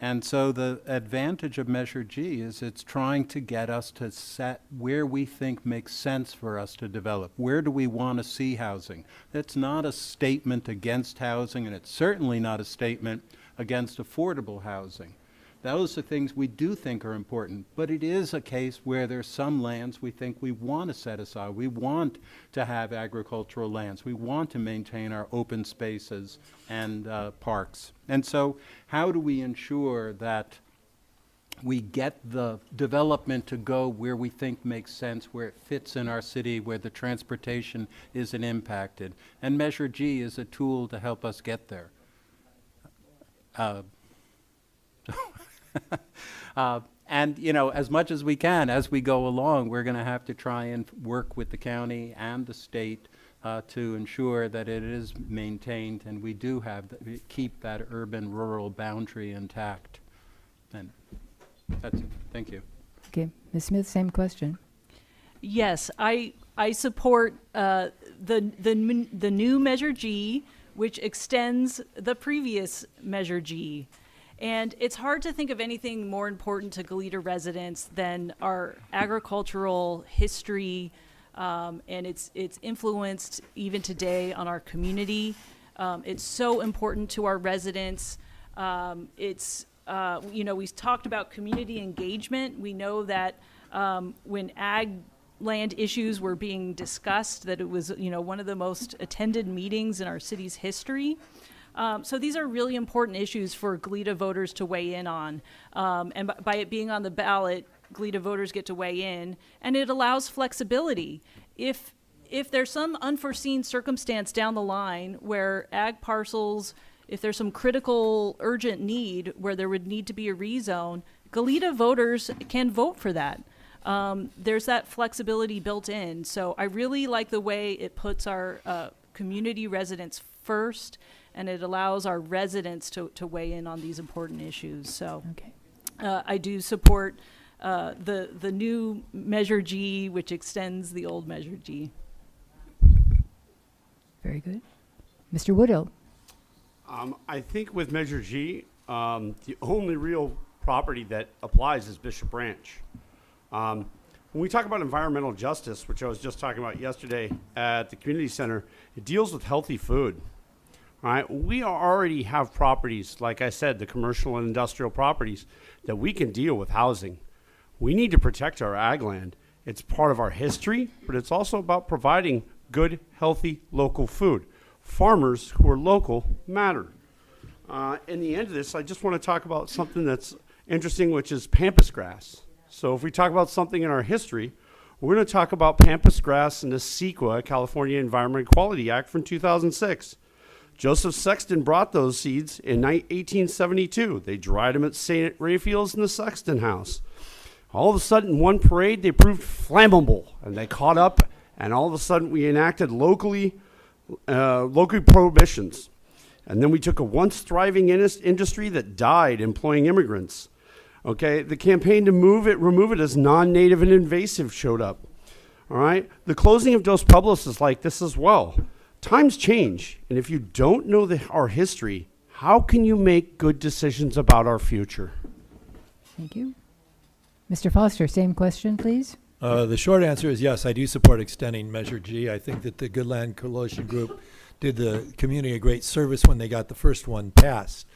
And so the advantage of Measure G is it's trying to get us to set where we think makes sense for us to develop. Where do we want to see housing? It's not a statement against housing, and it's certainly not a statement against affordable housing. Those are things we do think are important, but it is a case where there's some lands we think we want to set aside. We want to have agricultural lands. We want to maintain our open spaces and parks. And so how do we ensure that we get the development to go where we think makes sense, where it fits in our city, where the transportation isn't impacted? And Measure G is a tool to help us get there. And, as much as we can, as we go along, we're going to have to try and work with the county and the state to ensure that it is maintained and we do keep that urban-rural boundary intact. And that's it. Thank you. Okay. Ms. Smith, same question. Yes, I support the new Measure G, which extends the previous Measure G. And it's hard to think of anything more important to Goleta residents than our agricultural history, and it's influenced even today on our community. It's so important to our residents. We talked about community engagement. We know that when ag land issues were being discussed, that it was one of the most attended meetings in our city's history. So these are really important issues for Goleta voters to weigh in on. And by it being on the ballot, Goleta voters get to weigh in, and it allows flexibility. If there's some unforeseen circumstance down the line where ag parcels, if there's some critical urgent need where there would need to be a rezone, Goleta voters can vote for that. There's that flexibility built in. So I really like the way it puts our community residents first, and it allows our residents to weigh in on these important issues. So Okay. I do support the new Measure G, which extends the old Measure G. Very good. Mr. Woodhill? I think with Measure G, the only real property that applies is Bishop Branch. When we talk about environmental justice, which I was just talking about yesterday at the community center, it deals with healthy food. All right, we already have properties, like I said, the commercial and industrial properties, that we can deal with housing. We need to protect our ag land. It's part of our history, but it's also about providing good, healthy, local food. Farmers who are local matter. In the end of this, I just want to talk about something that's interesting, which is pampas grass. So if we talk about something in our history, we're going to talk about pampas grass and the CEQA, California Environment Quality Act from 2006. Joseph Sexton brought those seeds in 1872. They dried them at St. Raphael's in the Sexton House. All of a sudden, one parade, they proved flammable, and they caught up, and all of a sudden we enacted local prohibitions. And then we took a once thriving industry that died employing immigrants. Okay, the campaign to remove it as non-native and invasive showed up. All right, the closing of Dos Pueblos is like this as well. Times change, and if you don't know our history, how can you make good decisions about our future? Thank you. Mr. Foster, same question, please. The short answer is yes, I do support extending Measure G. I think that the Good Land Coalition Group did the community a great service when they got the first one passed.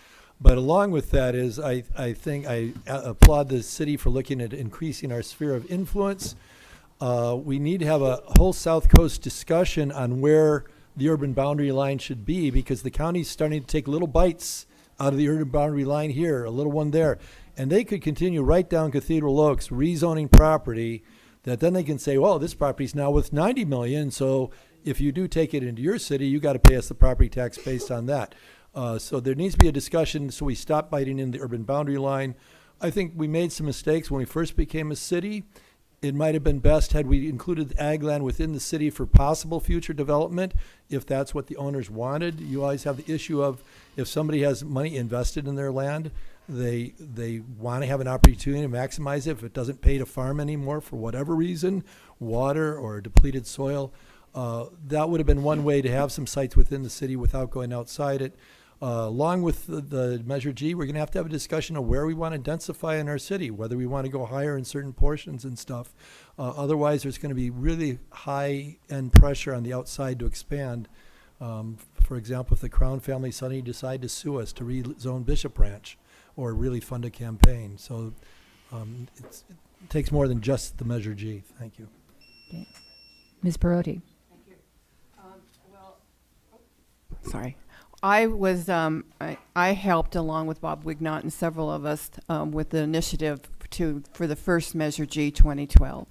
But along with that is I think I applaud the city for looking at increasing our sphere of influence. We need to have a whole South Coast discussion on where the urban boundary line should be, because the county's starting to take little bites out of the urban boundary line here, a little one there. And they could continue right down Cathedral Oaks, rezoning property that then they can say, well, this property's now worth $90 million, so if you do take it into your city, you got to pay us the property tax based on that. So there needs to be a discussion so we stop biting in the urban boundary line. I think we made some mistakes when we first became a city. It might have been best had we included ag land within the city for possible future development, if that's what the owners wanted. You always have the issue of if somebody has money invested in their land, they want to have an opportunity to maximize it. If it doesn't pay to farm anymore for whatever reason, water or depleted soil, that would have been one way to have some sites within the city without going outside it. Along with the Measure G, we're going to have a discussion of where we want to densify in our city, whether we want to go higher in certain portions and stuff. Otherwise, there's going to be really high-end pressure on the outside to expand. For example, if the Crown family suddenly decide to sue us to rezone Bishop Ranch or really fund a campaign. So it takes more than just the Measure G. Thank you. Okay. Ms. Perotti. Thank you. Sorry. I helped along with Bob Wignott and several of us with the initiative for the first Measure G 2012.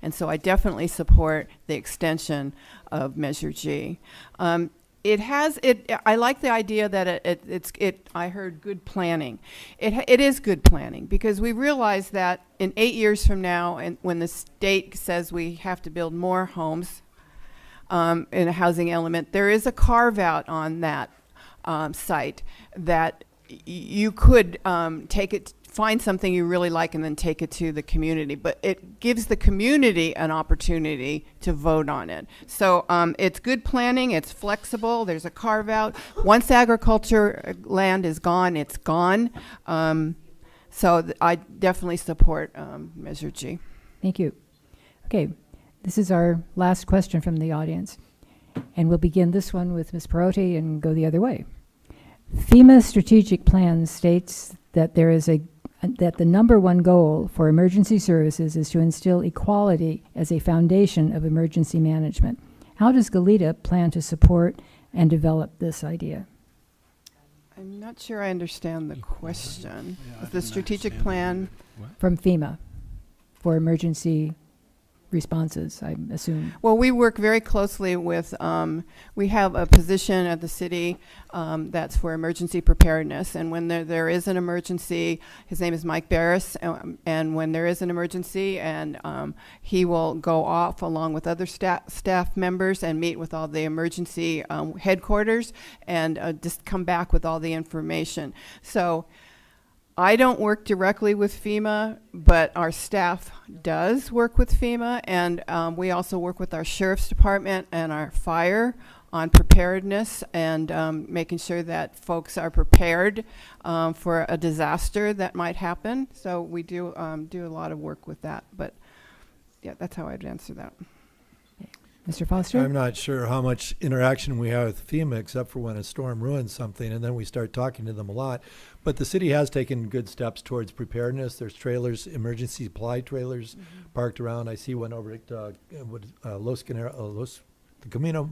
And so I definitely support the extension of Measure G. I like the idea that I heard good planning. It is good planning, because we realize that in 8 years from now, and when the state says we have to build more homes in a housing element, there is a carve out on that site that you could find something you really like and then take it to the community. But it gives the community an opportunity to vote on it. So it's good planning, it's flexible, there's a carve out. Once agriculture land is gone, it's gone. So I definitely support Measure G. Thank you. Okay, this is our last question from the audience. And we'll begin this one with Ms. Perotti and go the other way. FEMA strategic plan states that that the number one goal for emergency services is to instill equality as a foundation of emergency management. How does Goleta plan to support and develop this idea? I'm not sure I understand the question. Is the strategic plan from FEMA for emergency responses, I assume? Well, we work very closely with, we have a position at the city that's for emergency preparedness. And when there is an emergency, his name is Mike Barris, and when there is an emergency, and he will go off along with other staff members and meet with all the emergency headquarters and just come back with all the information. So I don't work directly with FEMA, but our staff does work with FEMA, and we also work with our sheriff's department and our fire on preparedness and making sure that folks are prepared for a disaster that might happen. So we do do a lot of work with that, but yeah, that's how I'd answer that. Mr. Foster? I'm not sure how much interaction we have with FEMA except for when a storm ruins something, and then we start talking to them a lot. But the city has taken good steps towards preparedness. There's trailers, emergency supply trailers parked around. I see one over at the Camino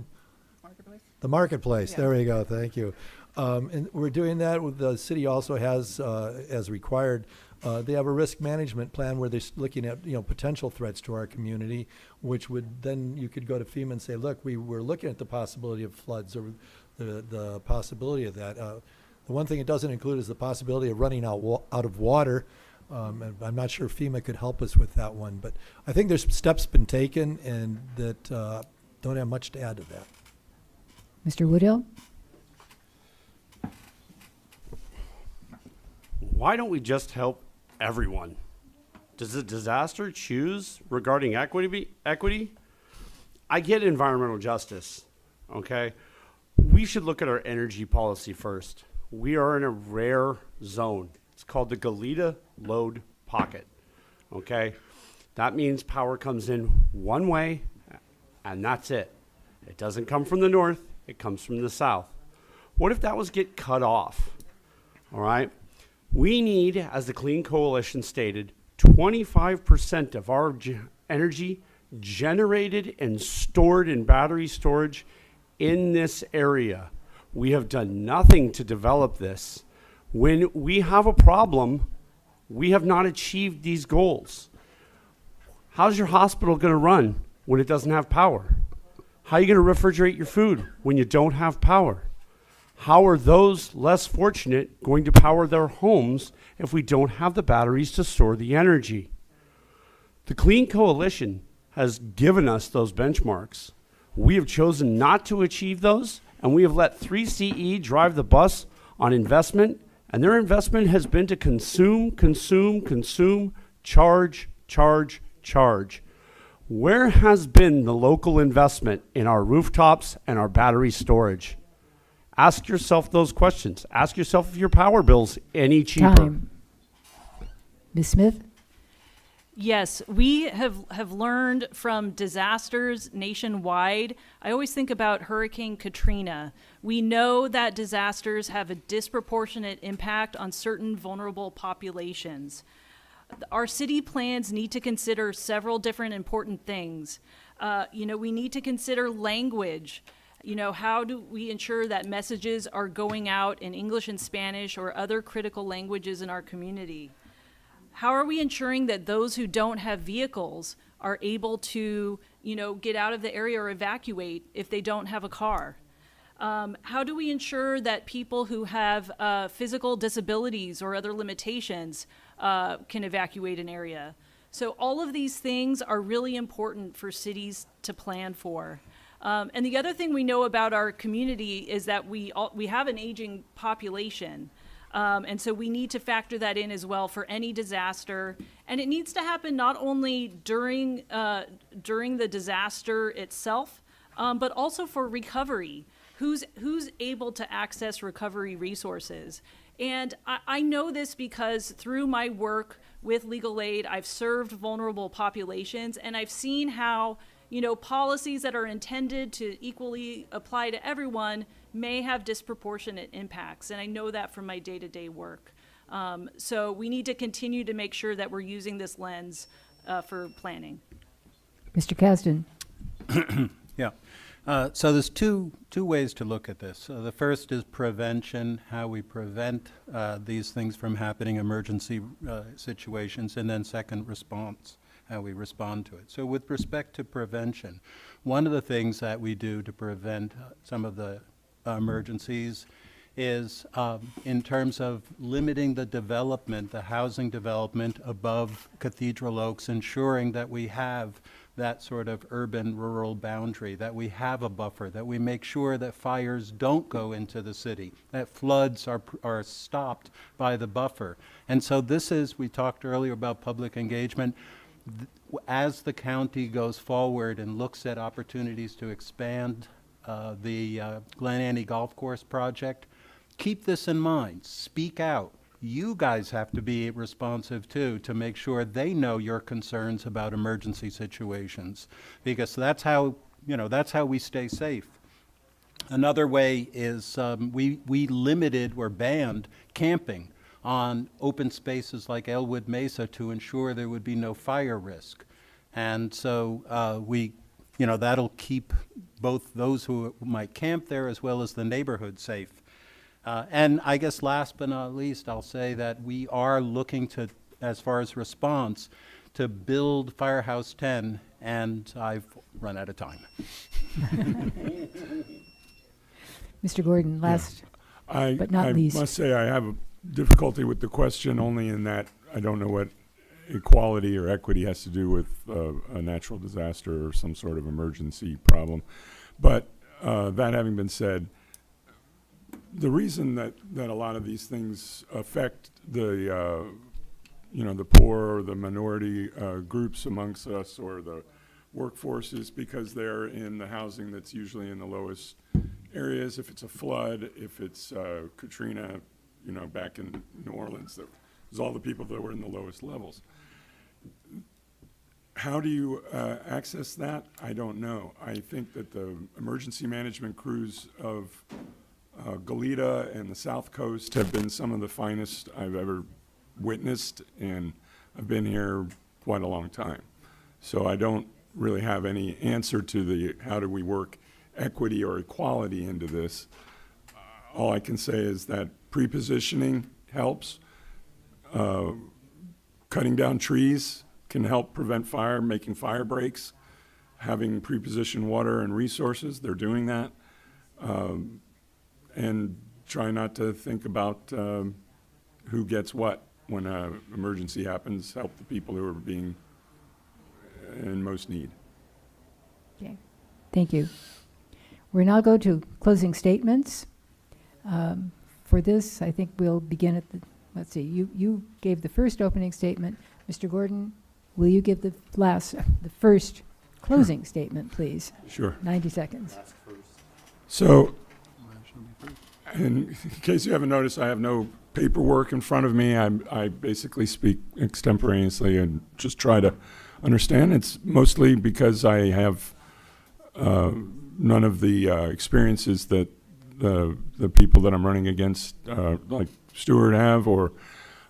The marketplace, Yeah. there we go, thank you. And we're doing that with, the city also has, as required, they have a risk management plan where they're looking at, potential threats to our community, which would then, you could go to FEMA and say, look, we're looking at the possibility of floods or the possibility of that. The one thing it doesn't include is the possibility of running out of water. And I'm not sure FEMA could help us with that one, but I think there's steps been taken and that don't have much to add to that. Mr. Woodhill? Why don't we just help everyone? Does a disaster choose regarding equity? I get environmental justice, okay? We should look at our energy policy first. We are in a rare zone. It's called the Goleta load pocket, okay? That means power comes in one way, and that's it. It doesn't come from the north, it comes from the south. What if that was get cut off, all right? We need, as the Clean Coalition stated, 25% of our energy generated and stored in battery storage in this area. We have done nothing to develop this. When we have a problem, we have not achieved these goals. How's your hospital going to run when it doesn't have power? How are you going to refrigerate your food when you don't have power? How are those less fortunate going to power their homes if we don't have the batteries to store the energy? The Clean Coalition has given us those benchmarks. We have chosen not to achieve those, and we have let 3CE drive the bus on investment, and their investment has been to consume, charge. Where has been the local investment in our rooftops and our battery storage? Ask yourself those questions. Ask yourself if your power bill's any cheaper. Time. Ms. Smith? Yes, we have learned from disasters nationwide. I always think about Hurricane Katrina. We know that disasters have a disproportionate impact on certain vulnerable populations. Our city plans need to consider several different important things. We need to consider language. How do we ensure that messages are going out in English and Spanish or other critical languages in our community? How are we ensuring that those who don't have vehicles are able to, get out of the area or evacuate if they don't have a car? How do we ensure that people who have physical disabilities or other limitations can evacuate an area? So all of these things are really important for cities to plan for. And the other thing we know about our community is that we have an aging population. And so we need to factor that in as well for any disaster. And it needs to happen not only during the disaster itself, but also for recovery. Who's able to access recovery resources? And I know this because through my work with legal aid, I've served vulnerable populations, and I've seen how policies that are intended to equally apply to everyone may have disproportionate impacts, and I know that from my day-to-day work. So we need to continue to make sure that we're using this lens for planning. Mr. Kasdan? Yeah. So there's two ways to look at this. The first is prevention, how we prevent these things from happening, emergency situations, and then second, response, how we respond to it. So with respect to prevention, one of the things that we do to prevent some of the emergencies is in terms of limiting the development, the housing development above Cathedral Oaks, ensuring that we have that sort of urban-rural boundary, that we have a buffer, that we make sure that fires don't go into the city, that floods are stopped by the buffer. And so this is, we talked earlier about public engagement. As the county goes forward and looks at opportunities to expand the Glen Annie Golf Course project, keep this in mind. Speak out. You guys have to be responsive too, to make sure they know your concerns about emergency situations, because that's how we stay safe. Another way is we limited or banned camping on open spaces like Elwood Mesa to ensure there would be no fire risk. And so we that'll keep both those who might camp there as well as the neighborhood safe. And I guess last but not least, I'll say that we are looking to, as far as response, to build Firehouse 10, and I've run out of time. Mr. Gordon, last but not I least. must say I have a difficulty with the question only in that I don't know what equality or equity has to do with a natural disaster or some sort of emergency problem. But that having been said, the reason that a lot of these things affect the the poor or the minority groups amongst us or the workforce is because they're in the housing that's usually in the lowest areas. If it's a flood, if it's Katrina, back in New Orleans, that was all the people that were in the lowest levels. How do you access that? I don't know. I think that the emergency management crews of Goleta and the South Coast have been some of the finest I've ever witnessed, and I've been here quite a long time. So I don't really have any answer to the how do we work equity or equality into this. All I can say is that pre-positioning helps. Cutting down trees can help prevent fire, making fire breaks. Having pre-positioned water and resources, they're doing that. And try not to think about who gets what when an emergency happens. Help the people who are being in most need. Okay, thank you. We'll now go to closing statements. For this, I think we'll begin at the, let's see, you gave the first opening statement. Mr. Gordon, will you give the first closing statement, please? Sure. 90 seconds. So, in case you haven't noticed, I have no paperwork in front of me. I basically speak extemporaneously and just try to understand. It's mostly because I have none of the experiences that the people that I'm running against, like Stuart, have or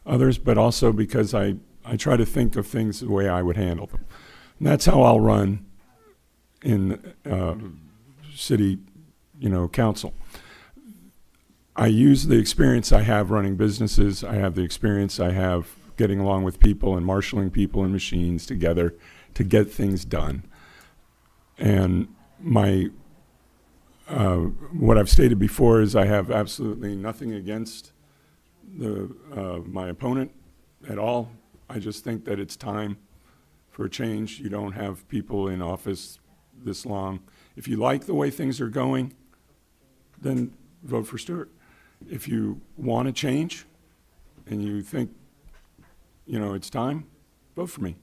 others, but also because I try to think of things the way I would handle them. And that's how I'll run in city, council. I use the experience I have running businesses. I have the experience I have getting along with people and marshaling people and machines together to get things done. And what I've stated before is I have absolutely nothing against my opponent at all. I just think that it's time for a change. You don't have people in office this long. If you like the way things are going, then vote for Stuart. If you want to change and you think, it's time, vote for me.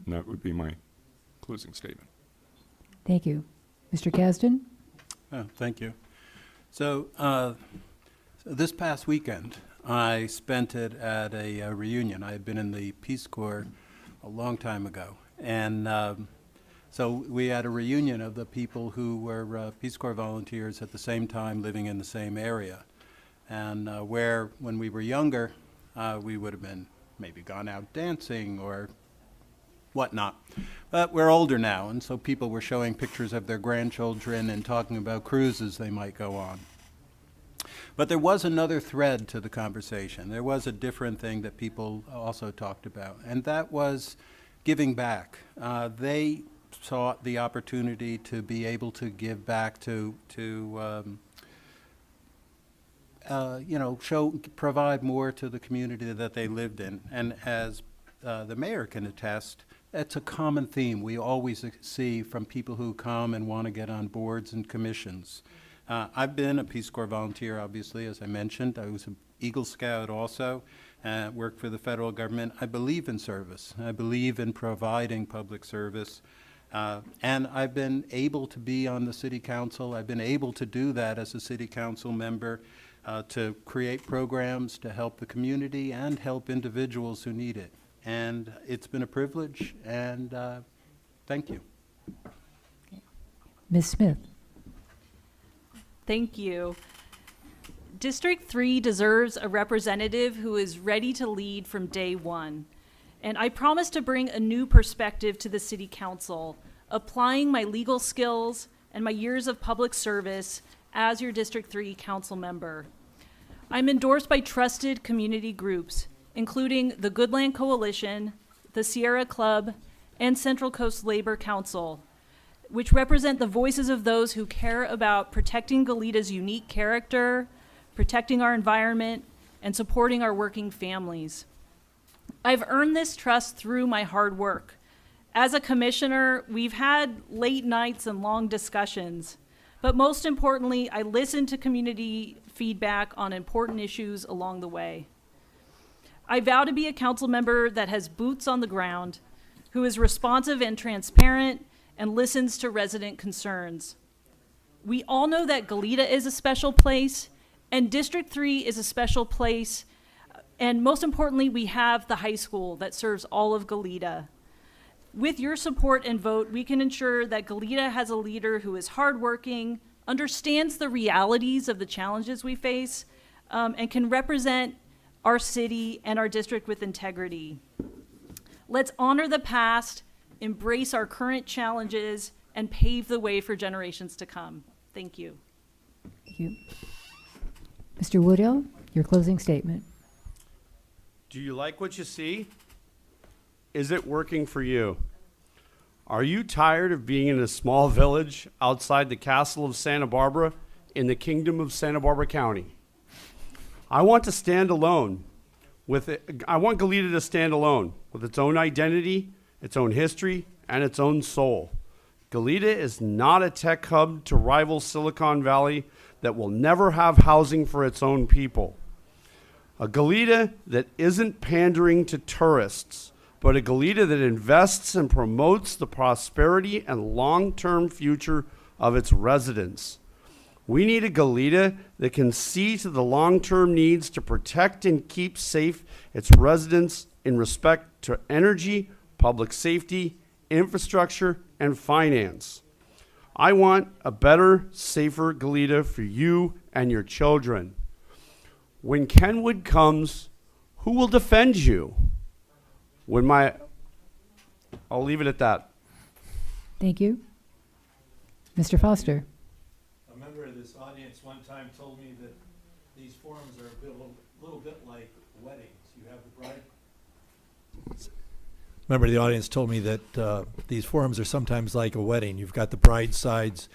And that would be my closing statement. Thank you. Mr. Kasdan? Oh, thank you. So this past weekend, I spent it at a reunion. I had been in the Peace Corps a long time ago. And so we had a reunion of the people who were Peace Corps volunteers at the same time living in the same area. And where, when we were younger, we would have been maybe gone out dancing or whatnot. But we're older now, and so people were showing pictures of their grandchildren and talking about cruises they might go on. But there was another thread to the conversation. There was a different thing that people also talked about, and that was giving back. They sought the opportunity to be able to give back provide more to the community that they lived in. And as the mayor can attest, it's a common theme we always see from people who come and want to get on boards and commissions. I've been a Peace Corps volunteer, obviously, as I mentioned. I was an Eagle Scout also, worked for the federal government. I believe in service. I believe in providing public service. And I've been able to be on the city council. I've been able to do that as a city council member, to create programs to help the community and help individuals who need it. And it's been a privilege, and thank you. Ms. Smith? Thank you. District 3 deserves a representative who is ready to lead from day one. And I promise to bring a new perspective to the City Council, applying my legal skills and my years of public service as your District 3 council member. I'm endorsed by trusted community groups, including the Goodland Coalition, the Sierra Club, and Central Coast Labor Council, which represent the voices of those who care about protecting Goleta's unique character, protecting our environment, and supporting our working families. I've earned this trust through my hard work. As a commissioner, we've had late nights and long discussions, but most importantly, I listened to community feedback on important issues along the way. I vow to be a council member that has boots on the ground, who is responsive and transparent, and listens to resident concerns. We all know that Goleta is a special place, and District 3 is a special place, and most importantly, we have the high school that serves all of Goleta. With your support and vote, we can ensure that Goleta has a leader who is hardworking, understands the realities of the challenges we face, and can represent our city and our district with integrity. Let's honor the past, embrace our current challenges, and pave the way for generations to come. Thank you. Thank you. Mr. Woodill, your closing statement. Do you like what you see? Is it working for you? Are you tired of being in a small village outside the castle of Santa Barbara in the kingdom of Santa Barbara County? I want to stand alone with it. I want Goleta to stand alone with its own identity, its own history, and its own soul. Goleta is not a tech hub to rival Silicon Valley that will never have housing for its own people. A Goleta that isn't pandering to tourists, but a Goleta that invests and promotes the prosperity and long-term future of its residents. We need a Goleta that can see to the long-term needs to protect and keep safe its residents in respect to energy, public safety, infrastructure, and finance. I want a better, safer Goleta for you and your children. When Kenwood comes, who will defend you? I'll leave it at that. Thank you. Mr. Foster. A member of this audience one time told me that these forums are a little bit like weddings. You have the bride. Member of the audience told me that these forums are sometimes like a wedding. You've got the bride sides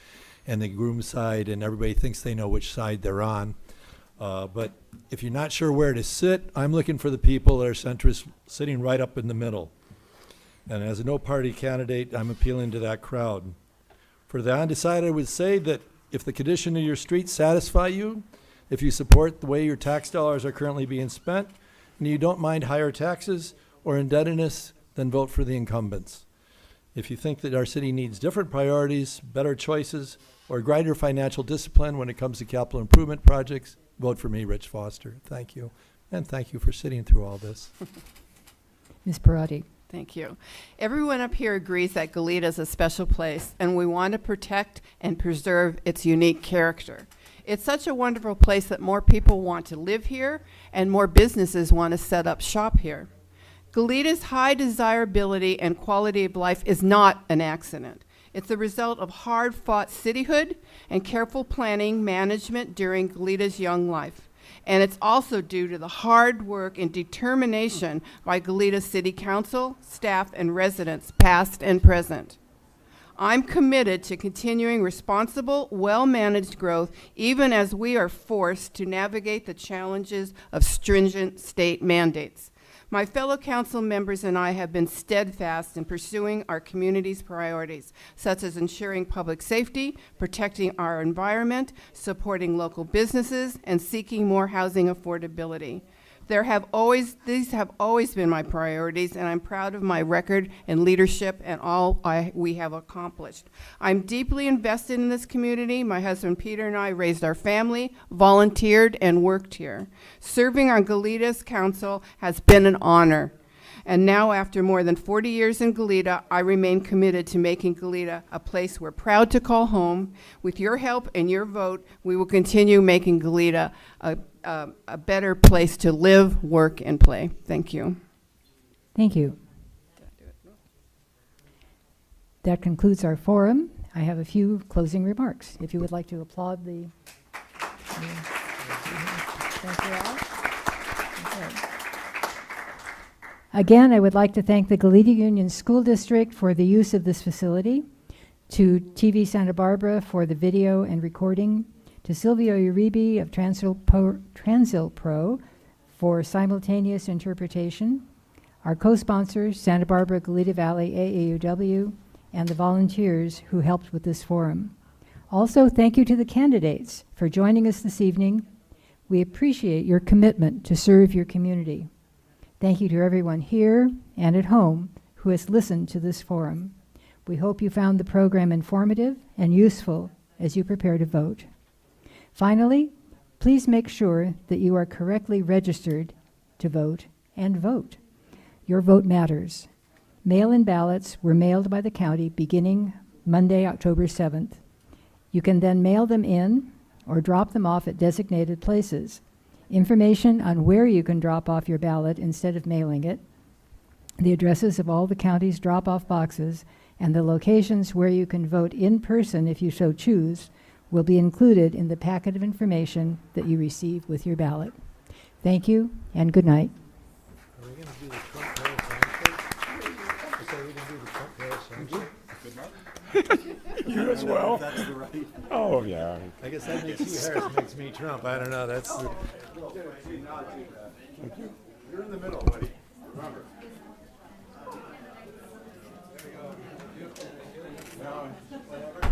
and the groom side, and everybody thinks they know which side they're on. But if you're not sure where to sit, I'm looking for the people that are centrist, sitting right up in the middle. And as a no-party candidate, I'm appealing to that crowd. For the undecided, I would say that if the condition of your streets satisfy you, if you support the way your tax dollars are currently being spent, and you don't mind higher taxes or indebtedness, then vote for the incumbents. If you think that our city needs different priorities, better choices, or greater financial discipline when it comes to capital improvement projects, vote for me, Rich Foster. Thank you. And thank you for sitting through all this. Ms. Parati. Thank you. Everyone up here agrees that Goleta is a special place, and we want to protect and preserve its unique character. It's such a wonderful place that more people want to live here, and more businesses want to set up shop here. Goleta's high desirability and quality of life is not an accident. It's the result of hard-fought cityhood and careful planning management during Goleta's young life. And it's also due to the hard work and determination by Goleta City Council, staff, and residents, past and present. I'm committed to continuing responsible, well-managed growth, even as we are forced to navigate the challenges of stringent state mandates. My fellow council members and I have been steadfast in pursuing our community's priorities, such as ensuring public safety, protecting our environment, supporting local businesses, and seeking more housing affordability. These have always been my priorities, and I'm proud of my record and leadership and all we have accomplished. I'm deeply invested in this community. My husband Peter and I raised our family, volunteered, and worked here. Serving on Goleta's council has been an honor. And now, after more than 40 years in Goleta, I remain committed to making Goleta a place we're proud to call home. With your help and your vote, we will continue making Goleta a better place to live, work, and play. Thank you. Thank you. That concludes our forum. I have a few closing remarks. If you would like to applaud the thank you all. Okay. Again, I would like to thank the Goleta Union School District for the use of this facility, to TV Santa Barbara for the video and recording, to Silvio Uribe of Transil Pro for simultaneous interpretation, our co-sponsors, Santa Barbara Goleta Valley AAUW, and the volunteers who helped with this forum. Also, thank you to the candidates for joining us this evening. We appreciate your commitment to serve your community. Thank you to everyone here and at home who has listened to this forum. We hope you found the program informative and useful as you prepare to vote. Finally, please make sure that you are correctly registered to vote and vote. Your vote matters. Mail-in ballots were mailed by the county beginning Monday, October 7th. You can then mail them in or drop them off at designated places. Information on where you can drop off your ballot instead of mailing it, the addresses of all the county's drop-off boxes, and the locations where you can vote in person if you so choose will be included in the packet of information that you receive with your ballot. Thank you and good night. Are we going to do the Trump Harris handshake? So we're going to do the Trump Harris handshake? You as well? That's the right. Oh, yeah. I guess that makes you Harris, makes me Trump. I don't know. That's the... You're in the middle, buddy. Remember. There you go.